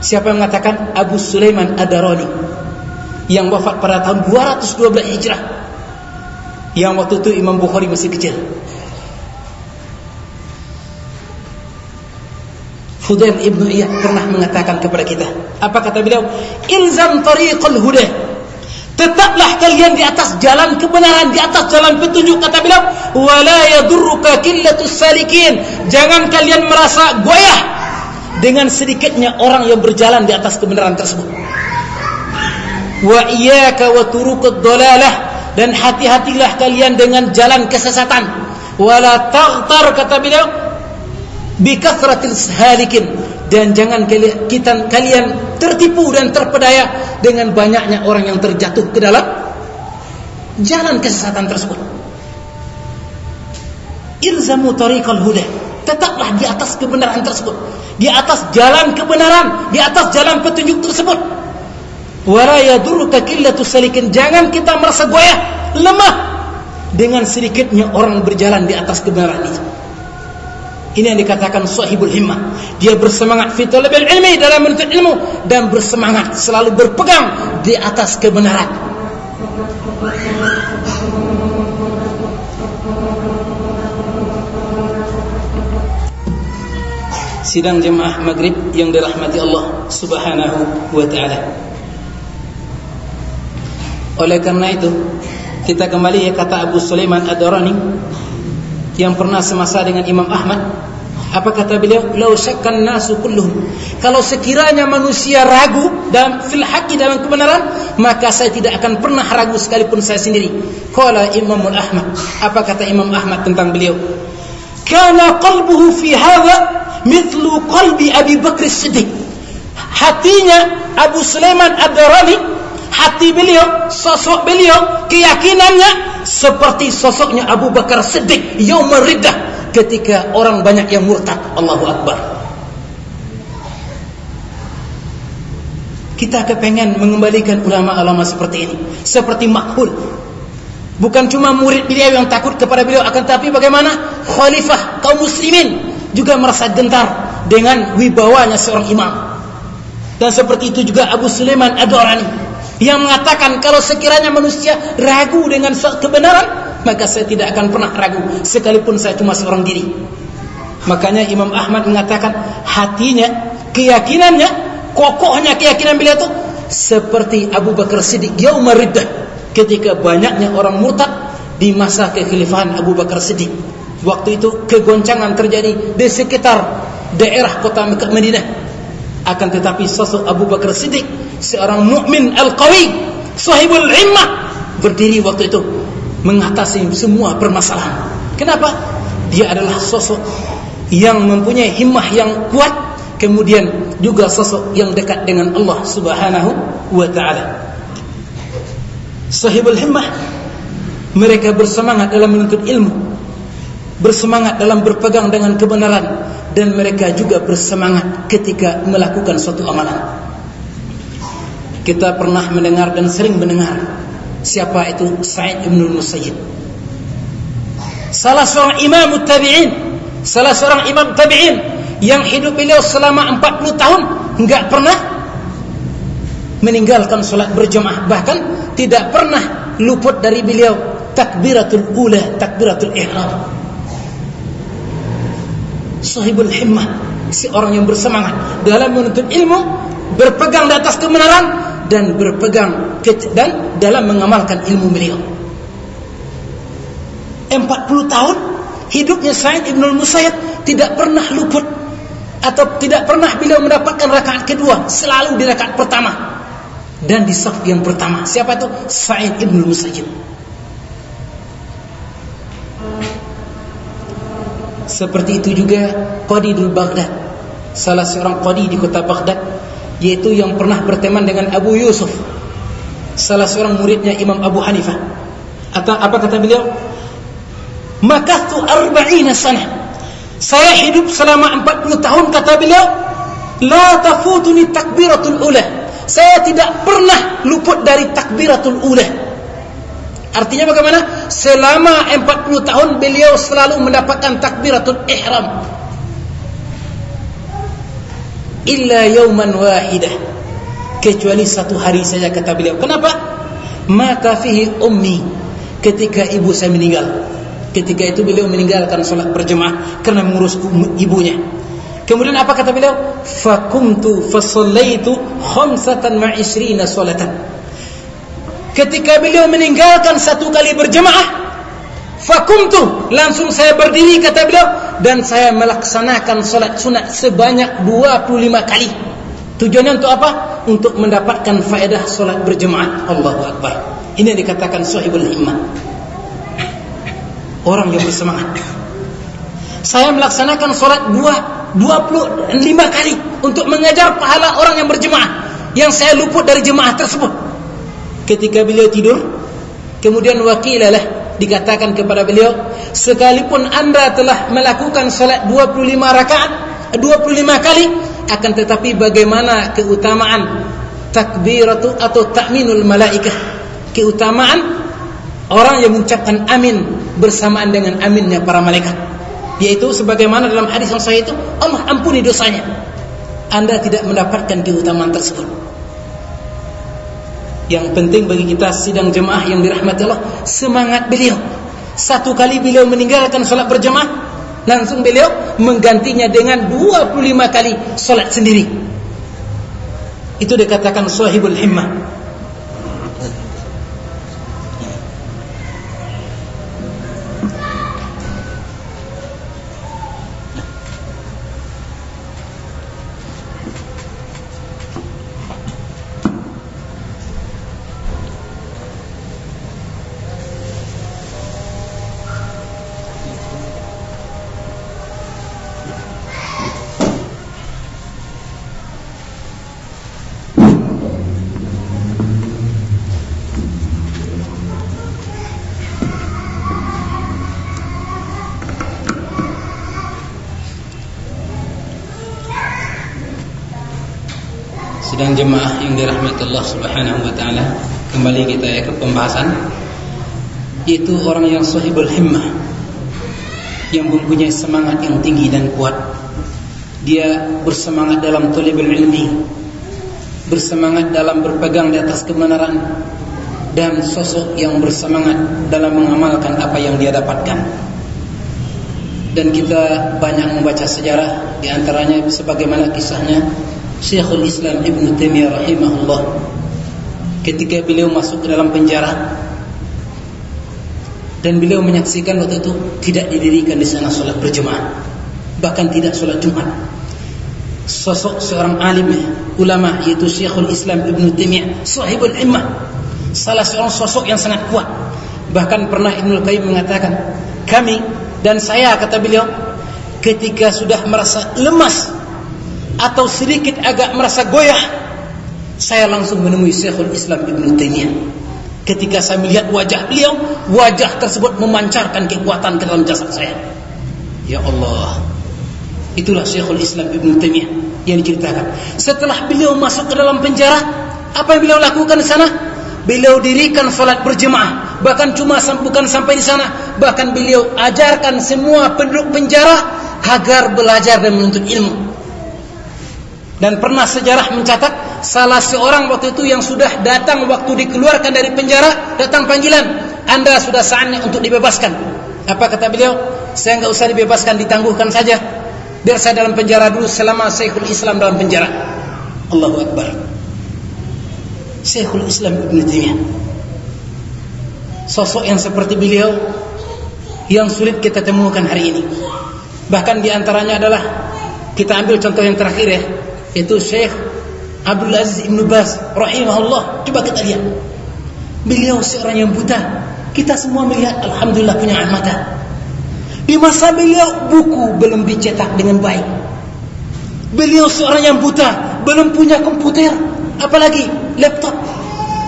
Siapa yang mengatakan? Abu Sulaiman Ad-Darani yang wafat pada tahun 212 Hijrah, yang waktu itu Imam Bukhari masih kecil. Fudail ibnu Iyad pernah mengatakan kepada kita, apa kata beliau? Ilzam tariqal huda. Tetaplah kalian di atas jalan kebenaran, di atas jalan petunjuk, kata beliau. Wala yadurruka qillatus salikin. Jangan kalian merasa goyah dengan sedikitnya orang yang berjalan di atas kebenaran tersebut. Wa iyyaka wa turuqad dalalah. Dan hati-hatilah kalian dengan jalan kesesatan. Wala taghtar, kata beliau, bikathratil halikin. Dan jangan kalian tertipu dan terpedaya dengan banyaknya orang yang terjatuh ke dalam jalan kesesatan tersebut. Ilzamu tariqal huda, tetaplah di atas kebenaran tersebut, di atas jalan kebenaran, di atas jalan petunjuk tersebut. Wala yadurruka qillatu salikin, jangan kita merasa goyah, lemah dengan sedikitnya orang berjalan di atas kebenaran itu. Ini yang dikatakan sahibul himmah. Dia bersemangat fi talabil ilmi, dalam menuntut ilmu, dan bersemangat selalu berpegang di atas kebenaran. Sidang jemaah maghrib yang dirahmati Allah Subhanahu wa ta'ala. Oleh karena itu, kita kembali ya kata Abu Sulaiman Ad-Darani yang pernah semasa dengan Imam Ahmad. Apa kata beliau? Lau syakkan nasu kulluhum, kalau sekiranya manusia ragu dalam fil haqqi, dalam kebenaran, maka saya tidak akan pernah ragu sekalipun saya sendiri. Qala Imamul Ahmad, apa kata Imam Ahmad tentang beliau? Kana qalbuhu fi hadha mithlu qalbi Abi Bakr As-Siddiq. Hatinya Abu Sulaiman Ad-Darani, hati beliau, sosok beliau, keyakinannya seperti sosoknya Abu Bakar Siddiq yaumul riddah, ketika orang banyak yang murtad. Allahu Akbar. Kita kepengen mengembalikan ulama-ulama seperti ini, seperti Makhul. Bukan cuma murid beliau yang takut kepada beliau, akan tapi bagaimana khalifah kaum muslimin juga merasa gentar dengan wibawanya seorang imam. Dan seperti itu juga Abu Sulaiman Ad-Darani yang mengatakan kalau sekiranya manusia ragu dengan kebenaran, maka saya tidak akan pernah ragu sekalipun saya cuma seorang diri. Makanya Imam Ahmad mengatakan hatinya, keyakinannya, kokohnya keyakinan beliau itu seperti Abu Bakar Siddiq yaumul riddah, ketika banyaknya orang murtad di masa kekhalifahan Abu Bakar Siddiq. Waktu itu kegoncangan terjadi di sekitar daerah kota Mekah Madinah. Akan tetapi sosok Abu Bakar Siddiq, seorang mukmin al-qawi, sahibul himmah, berdiri waktu itu mengatasi semua permasalahan. Kenapa? Dia adalah sosok yang mempunyai himmah yang kuat, kemudian juga sosok yang dekat dengan Allah Subhanahu wa ta'ala. Sahibul himmah, mereka bersemangat dalam menuntut ilmu, bersemangat dalam berpegang dengan kebenaran, dan mereka juga bersemangat ketika melakukan suatu amalan. Kita pernah mendengar dan sering mendengar siapa itu Sa'id ibn al-Musayyib, salah seorang imam tabi'in, salah seorang imam tabi'in yang hidup beliau selama 40 tahun enggak pernah meninggalkan salat berjamaah, bahkan tidak pernah luput dari beliau takbiratul ula, takbiratul ihram. Sahibul himmah, seorang yang bersemangat dalam menuntut ilmu, berpegang di atas kebenaran, dan berpegang dan dalam mengamalkan ilmu beliau. 40 tahun hidupnya Sa'id ibn al-Musayyib tidak pernah luput, atau tidak pernah beliau mendapatkan rakaat kedua, selalu di rakaat pertama dan di saf yang pertama. Siapa itu? Sa'id ibn al-Musayyib. Seperti itu juga Qadi Baghdad, salah seorang qadi di kota Baghdad, yaitu yang pernah berteman dengan Abu Yusuf, salah seorang muridnya Imam Abu Hanifah. Atau apa kata beliau? Makathu 40 sanah, saya hidup selama 40 tahun, kata beliau, la tafutuni takbiratul ula, saya tidak pernah luput dari takbiratul ula. Artinya bagaimana? Selama 40 tahun beliau selalu mendapatkan takbiratul ihram. Illa yawman wahidah, kecuali satu hari saja, kata beliau. Kenapa? Mata fihi ummi, ketika ibu saya meninggal. Ketika itu beliau meninggalkan salat berjemaah karena mengurus ibunya. Kemudian apa kata beliau? Fakumtu fasallaitu 25 salatan. Ketika beliau meninggalkan satu kali berjemaah, fakumtu, langsung saya berdiri, kata beliau, dan saya melaksanakan salat sunat sebanyak 25 kali. Tujuannya untuk apa? Untuk mendapatkan faedah salat berjemaah. Allahu Akbar. Ini yang dikatakan sahibul himmah, orang yang bersemangat. Saya melaksanakan salat 25 kali untuk mengejar pahala orang yang berjemaah, yang saya luput dari jemaah tersebut. Ketika beliau tidur, Kemudian waqilalah, dikatakan kepada beliau, sekalipun anda telah melakukan salat 25 rakaat 25 kali, akan tetapi bagaimana keutamaan takbiratu atau ta'minul malaikah, keutamaan orang yang mengucapkan amin bersamaan dengan aminnya para malaikat, yaitu sebagaimana dalam hadis yang sahih itu, Allah ampuni dosanya. Anda tidak mendapatkan keutamaan tersebut. Yang penting bagi kita sidang jemaah yang dirahmati Allah, semangat beliau. Satu kali beliau meninggalkan salat berjemaah, langsung beliau menggantinya dengan 25 kali salat sendiri. Itu dikatakan sahibul himmah. Sedang jemaah yang dirahmati Allah Subhanahu wa taala, kembali kita ke pembahasan, yaitu orang yang sahibul himmah, yang mempunyai semangat yang tinggi dan kuat. Dia bersemangat dalam talibul ilmi, bersemangat dalam berpegang di atas kebenaran, dan sosok yang bersemangat dalam mengamalkan apa yang dia dapatkan. Dan kita banyak membaca sejarah, di antaranya sebagaimana kisahnya Syekhul Islam Ibn Taimiyah rahimahullah, ketika beliau masuk ke dalam penjara dan beliau menyaksikan waktu itu tidak didirikan di sana salat berjemaah, bahkan tidak salat Jumat. Sosok seorang alim ulama yaitu Syekhul Islam Ibn Taimiyah, sahibul himmah, salah seorang sosok yang sangat kuat. Bahkan pernah Ibnul Qayyim mengatakan, kami dan saya, kata beliau, ketika sudah merasa lemas atau sedikit agak merasa goyah, saya langsung menemui Syekhul Islam Ibn Taimiyah. Ketika saya melihat wajah beliau, wajah tersebut memancarkan kekuatan ke dalam jasad saya. Ya Allah, itulah Syekhul Islam Ibn Taimiyah yang diceritakan. Setelah beliau masuk ke dalam penjara, apa yang beliau lakukan di sana? Beliau dirikan salat berjemaah. Bahkan bukan sampai di sana, bahkan beliau ajarkan semua penduduk penjara agar belajar dan menuntut ilmu. Dan pernah sejarah mencatat, salah seorang waktu itu yang sudah datang waktu dikeluarkan dari penjara, datang panggilan, Anda sudah saatnya untuk dibebaskan. Apa kata beliau? Saya enggak usah dibebaskan, ditangguhkan saja, biar saya dalam penjara dulu selama Syekhul Islam dalam penjara. Allahu Akbar. Syekhul Islam Ibn Taimiyah, sosok yang seperti beliau yang sulit kita temukan hari ini. Bahkan diantaranya adalah, kita ambil contoh yang terakhir ya, yaitu Syekh Abdul Aziz Ibn Baz rahimahullah. Coba kita lihat, beliau seorang yang buta. Kita semua melihat alhamdulillah punya mata. Di masa beliau buku belum dicetak dengan baik. Beliau seorang yang buta, belum punya komputer, apalagi laptop.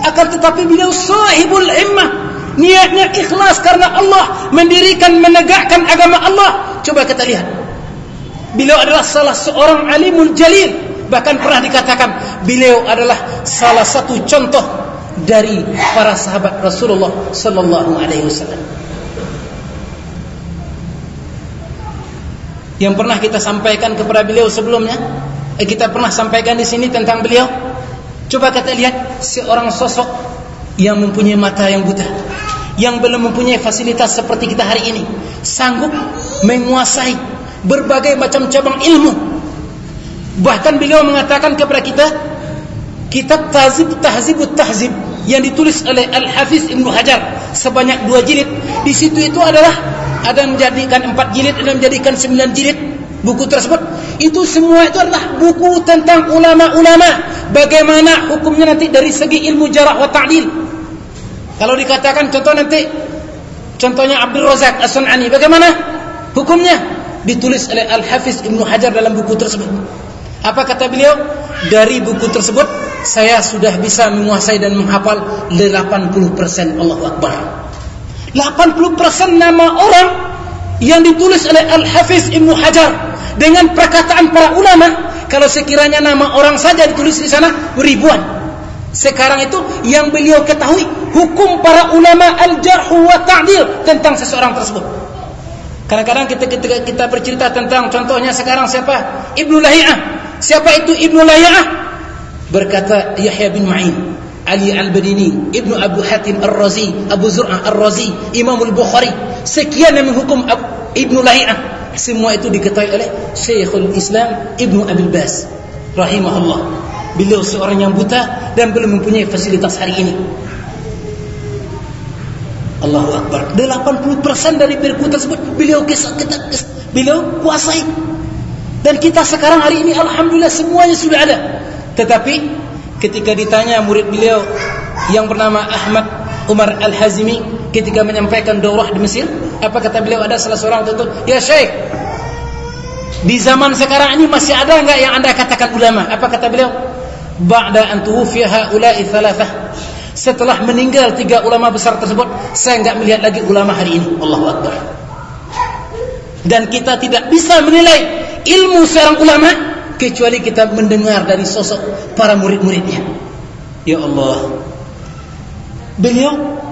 Akan tetapi beliau sahibul himmah, niatnya ikhlas karena Allah, mendirikan, menegakkan agama Allah. Coba kita lihat, beliau adalah salah seorang alimul jalil. Bahkan pernah dikatakan beliau adalah salah satu contoh dari para sahabat Rasulullah sallallahu alaihi wasallam. Yang pernah kita sampaikan kepada beliau sebelumnya, kita pernah sampaikan di sini tentang beliau. Coba kita lihat, seorang sosok yang mempunyai mata yang buta, yang belum mempunyai fasilitas seperti kita hari ini, sanggup menguasai berbagai macam cabang ilmu. Bahkan beliau mengatakan kepada kita, kitab Tahzibut Tahzib yang ditulis oleh Al-Hafiz Ibnu Hajar sebanyak 2 jilid. Di situ itu adalah ada yang menjadikan 4 jilid, ada yang menjadikan 9 jilid. Buku tersebut itu semua itu adalah buku tentang ulama-ulama, bagaimana hukumnya nanti dari segi ilmu jarah wa ta'dil. Kalau dikatakan contohnya Abdul Razak As-Sun'ani, bagaimana hukumnya? Ditulis oleh Al-Hafiz Ibnu Hajar dalam buku tersebut. Apa kata beliau? dari buku tersebut saya sudah bisa menguasai dan menghafal 80%. Allahu Akbar. 80% nama orang yang ditulis oleh Al-Hafiz Ibnu Hajar dengan perkataan para ulama. Kalau sekiranya nama orang saja ditulis di sana ribuan. Sekarang itu yang beliau ketahui hukum para ulama al-jarh wa ta'dil tentang seseorang tersebut. Kadang-kadang kita bercerita tentang contohnya sekarang siapa? Ibnu Lahiyah. Siapa itu Ibnu Lahiyah? Berkata Yahya bin Ma'in, Ali Al-Badini, Ibnu Abu Hatim Ar-Razi, Abu Zur'ah Ar-Razi, Imam Al-Bukhari. Sekian yang menghukum Ibnu Lahiyah. Semua itu diketahui oleh Syekhul Islam Ibnu Abil Bas rahimahullah. Beliau seorang yang buta dan belum mempunyai fasilitas hari ini. Allahu Akbar. 80% dari buku tersebut beliau kuasai. Dan kita sekarang hari ini alhamdulillah semuanya sudah ada. Tetapi ketika ditanya murid beliau yang bernama Ahmad Umar Al-Hazimi ketika menyampaikan daurah di Mesir, apa kata beliau? Ada salah seorang tertentu, "Ya Syekh, di zaman sekarang ini masih ada enggak yang Anda katakan ulama?" Apa kata beliau? "Ba'da an tuwfiya haula'i thalathah." Setelah meninggal 3 ulama besar tersebut, saya enggak melihat lagi ulama hari ini. Allahu Akbar. Dan kita tidak bisa menilai ilmu seorang ulama kecuali kita mendengar dari sosok para murid-muridnya. Ya Allah. Beliau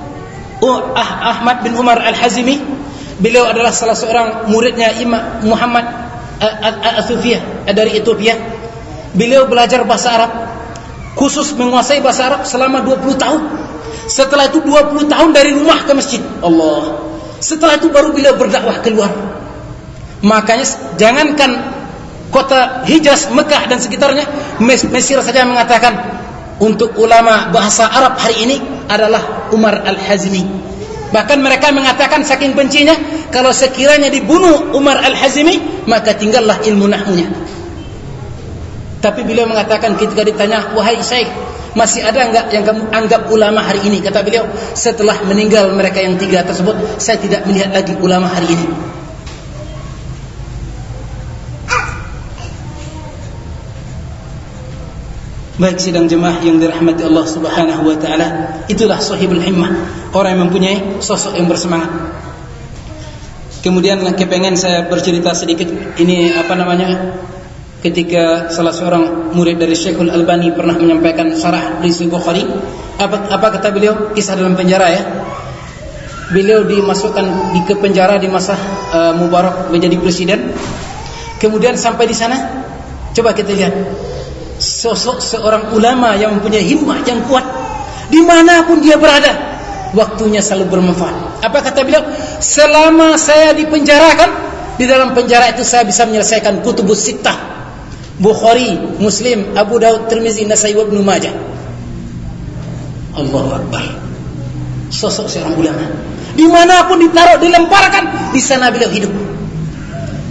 Ahmad bin Umar Al-Hazimi, beliau adalah salah seorang muridnya Imam Muhammad Al-Athufiyah dari Ethiopia. Beliau belajar bahasa Arab, khusus menguasai bahasa Arab selama 20 tahun. Setelah itu 20 tahun dari rumah ke masjid. Allah. Setelah itu baru beliau berdakwah keluar. Makanya jangankan kota Hijaz, Mekah dan sekitarnya, Mesir saja mengatakan untuk ulama bahasa Arab hari ini adalah Umar Al-Hazimi. Bahkan mereka mengatakan saking bencinya, kalau sekiranya dibunuh Umar Al-Hazimi, maka tinggallah ilmu nahwunya. Tapi beliau mengatakan ketika ditanya, "Wahai Syekh, masih ada enggak yang kamu anggap ulama hari ini?" Kata beliau, "Setelah meninggal mereka yang 3 tersebut, saya tidak melihat lagi ulama hari ini." Baik sidang jemaah yang dirahmati Allah Subhanahu wa taala, itulah sahibul himmah, orang yang mempunyai sosok yang bersemangat. Kemudian kepengen saya bercerita sedikit ini ketika salah seorang murid dari Syekhul Albani pernah menyampaikan syarah di Sahih Bukhari. Apa kata beliau? Kisah dalam penjara ya. Beliau dimasukkan ke penjara di masa Mubarak menjadi presiden. Kemudian sampai di sana, coba kita lihat sosok seorang ulama yang mempunyai himmah yang kuat, dimanapun dia berada, waktunya selalu bermanfaat. Apa kata beliau? Selama saya dipenjarakan, di dalam penjara itu saya bisa menyelesaikan kutubus sittah, Bukhari, Muslim, Abu Daud, Tirmizi, Nasai, Ibnu Majah. Allahu Akbar. Sosok seorang ulama, dimanapun ditaruh, dilemparkan, di sana beliau hidup.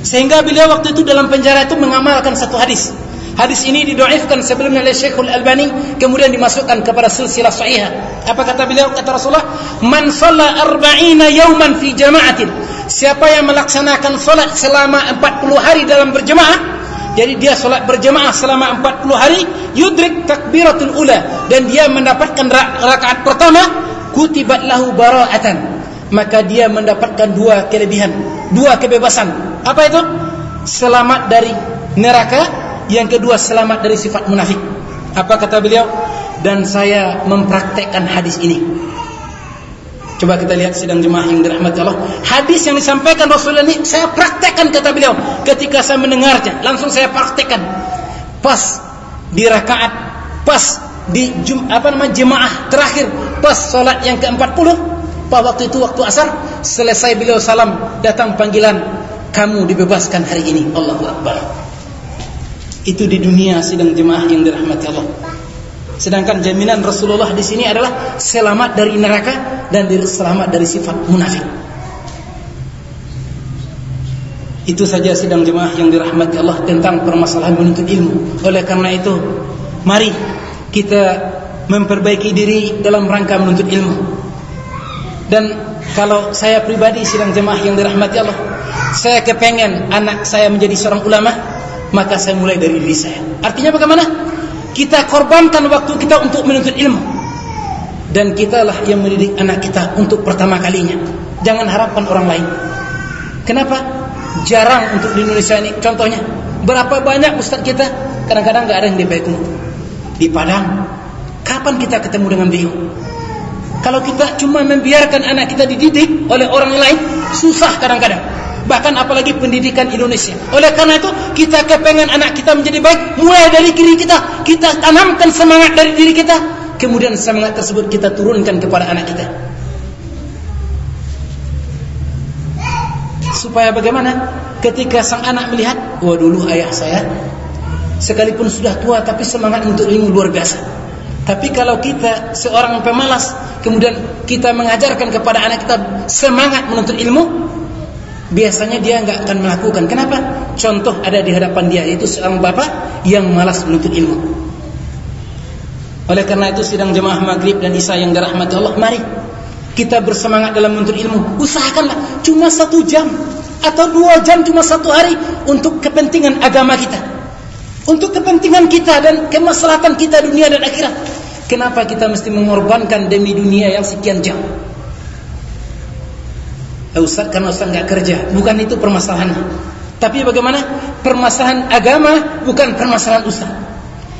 Sehingga beliau waktu itu dalam penjara itu mengamalkan satu hadis. Hadis ini didoifkan sebelumnya oleh Syekhul Albani, kemudian dimasukkan kepada silsilah sahihah. Apa kata beliau? Kata Rasulullah, "Man shalla 40 yawman fi jama'atin." Siapa yang melaksanakan salat selama 40 hari dalam berjemaah, jadi dia salat berjemaah selama 40 hari, yudrik takbiratul ula, dan dia mendapatkan rakaat pertama, kutibat lahu bara'atan, maka dia mendapatkan 2 kelebihan, 2 kebebasan. Apa itu? Selamat dari neraka, yang kedua selamat dari sifat munafik. Apa kata beliau? Dan saya mempraktekkan hadis ini. Coba kita lihat sidang jemaah yang dirahmati Allah. Hadis yang disampaikan Rasulullah ini saya praktekkan, kata beliau. Ketika saya mendengarnya, langsung saya praktekkan. Pas di rakaat, pas di jemaah terakhir, pas salat yang ke-40, pas waktu itu waktu asar, selesai beliau salam, datang panggilan, "Kamu dibebaskan hari ini." Allahu Akbar. Itu di dunia sidang jemaah yang dirahmati Allah. Sedangkan jaminan Rasulullah di sini adalah selamat dari neraka dan selamat dari sifat munafik. Itu saja sidang jemaah yang dirahmati Allah tentang permasalahan menuntut ilmu. Oleh karena itu, mari kita memperbaiki diri dalam rangka menuntut ilmu. Dan kalau saya pribadi sidang jemaah yang dirahmati Allah, saya kepengen anak saya menjadi seorang ulama, maka saya mulai dari diri saya. Artinya bagaimana? kita korbankan waktu kita untuk menuntut ilmu. Dan kitalah yang mendidik anak kita untuk pertama kalinya. Jangan harapkan orang lain. Kenapa? Jarang untuk di Indonesia ini. Contohnya, berapa banyak ustaz kita kadang-kadang gak ada yang di Payakumbuh, di Padang. Kapan kita ketemu dengan beliau? Kalau kita cuma membiarkan anak kita dididik oleh orang lain, susah kadang-kadang. Bahkan apalagi pendidikan Indonesia. Oleh karena itu, kita kepengen anak kita menjadi baik mulai dari diri kita. Kita tanamkan semangat dari diri kita, kemudian semangat tersebut kita turunkan kepada anak kita. Supaya bagaimana? Ketika sang anak melihat, wah dulu ayah saya sekalipun sudah tua tapi semangat untuk ilmu luar biasa. Tapi kalau kita seorang pemalas, kemudian kita mengajarkan kepada anak kita semangat menuntut ilmu, biasanya dia enggak akan melakukan. Kenapa? Contoh ada di hadapan dia, yaitu seorang bapak yang malas menuntut ilmu. Oleh karena itu, sidang jemaah maghrib dan isya yang dirahmati Allah, mari kita bersemangat dalam menuntut ilmu. Usahakanlah cuma 1 jam atau 2 jam, cuma 1 hari, untuk kepentingan agama kita, untuk kepentingan kita dan kemaslahatan kita dunia dan akhirat. Kenapa kita mesti mengorbankan demi dunia yang sekian jam? Ustaz, karena Ustaz gak kerja. Bukan itu permasalahannya. Tapi bagaimana? Permasalahan agama bukan permasalahan Ustaz,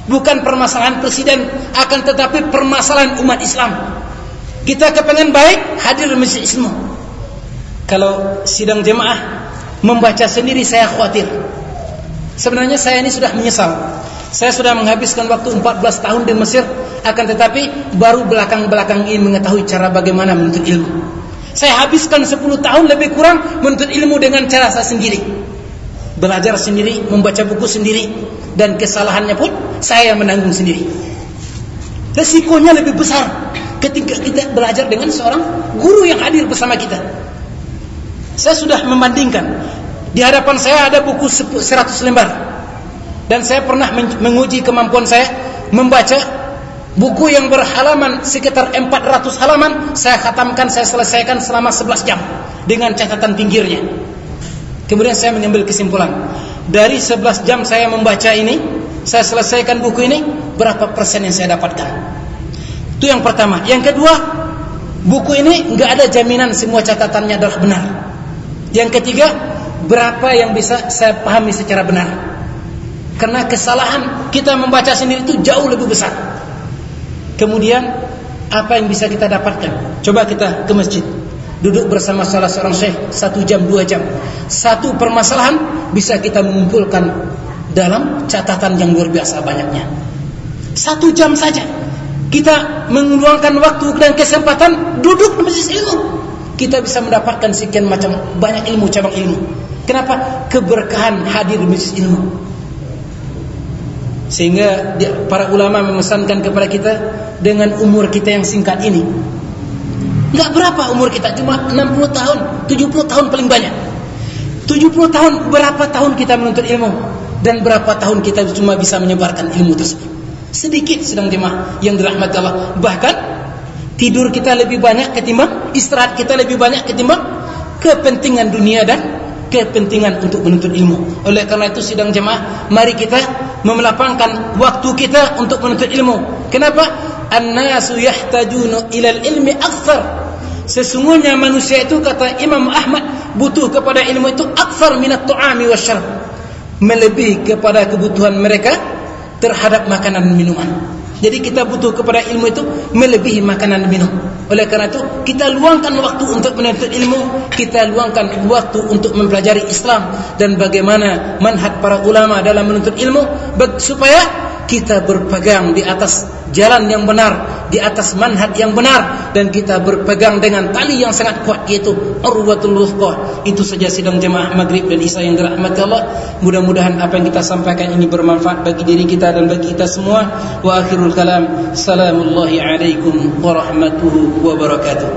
bukan permasalahan presiden, akan tetapi permasalahan umat Islam. Kita kepengen baik, hadir di majelis ilmu. Kalau sidang jemaah membaca sendiri, saya khawatir. Sebenarnya saya ini sudah menyesal. Saya sudah menghabiskan waktu 14 tahun di Mesir, akan tetapi baru belakang-belakang ini mengetahui cara bagaimana menuntut ilmu. Saya habiskan 10 tahun lebih kurang menuntut ilmu dengan cara saya sendiri. Belajar sendiri, membaca buku sendiri, dan kesalahannya pun saya menanggung sendiri. Resikonya lebih besar ketika kita belajar dengan seorang guru yang hadir bersama kita. Saya sudah membandingkan. Di hadapan saya ada buku 100 lembar. Dan saya pernah menguji kemampuan saya membaca buku yang berhalaman sekitar 400 halaman. Saya khatamkan, saya selesaikan selama 11 jam dengan catatan pinggirnya. Kemudian saya mengambil kesimpulan, dari 11 jam saya membaca ini, saya selesaikan buku ini, berapa persen yang saya dapatkan. Itu yang pertama. Yang kedua, buku ini enggak ada jaminan semua catatannya adalah benar. Yang ketiga, berapa yang bisa saya pahami secara benar. Karena kesalahan kita membaca sendiri itu jauh lebih besar. Kemudian apa yang bisa kita dapatkan? Coba kita ke masjid, duduk bersama salah seorang syekh 1 jam 2 jam. Satu permasalahan bisa kita mengumpulkan dalam catatan yang luar biasa banyaknya. 1 jam saja kita meluangkan waktu dan kesempatan duduk di majelis ilmu, kita bisa mendapatkan sekian macam banyak ilmu, cabang ilmu. Kenapa? Keberkahan hadir di majelis ilmu. Sehingga para ulama memesankan kepada kita, dengan umur kita yang singkat ini, enggak berapa umur kita, cuma 60 tahun, 70 tahun paling banyak. 70 tahun, berapa tahun kita menuntut ilmu, dan berapa tahun kita cuma bisa menyebarkan ilmu tersebut. Sedikit sedang jemaah yang dirahmati Allah. Bahkan tidur kita lebih banyak ketimbang, istirahat kita lebih banyak ketimbang kepentingan dunia dan kepentingan untuk menuntut ilmu. Oleh karena itu, sidang jemaah, mari kita memelapangkan waktu kita untuk menuntut ilmu. Kenapa? An-nasu yahtajuna ilal ilmi akthar. Sesungguhnya manusia itu, kata Imam Ahmad, butuh kepada ilmu itu akthar minat tu'ami wasyarab, melebihi kepada kebutuhan mereka terhadap makanan dan minuman. Jadi kita butuh kepada ilmu itu melebihi makanan dan minum. Oleh karena itu, kita luangkan waktu untuk menuntut ilmu, kita luangkan waktu untuk mempelajari Islam dan bagaimana manhaj para ulama dalam menuntut ilmu, supaya kita berpegang di atas jalan yang benar, di atas manhaj yang benar, dan kita berpegang dengan tali yang sangat kuat, yaitu urwatul wuthqa. Itu saja sidang jemaah maghrib dan isya yang dirahmati Allah. Mudah-mudahan apa yang kita sampaikan ini bermanfaat bagi diri kita dan bagi kita semua. Wa akhirul kalam, assalamualaikum warahmatullahi wabarakatuh.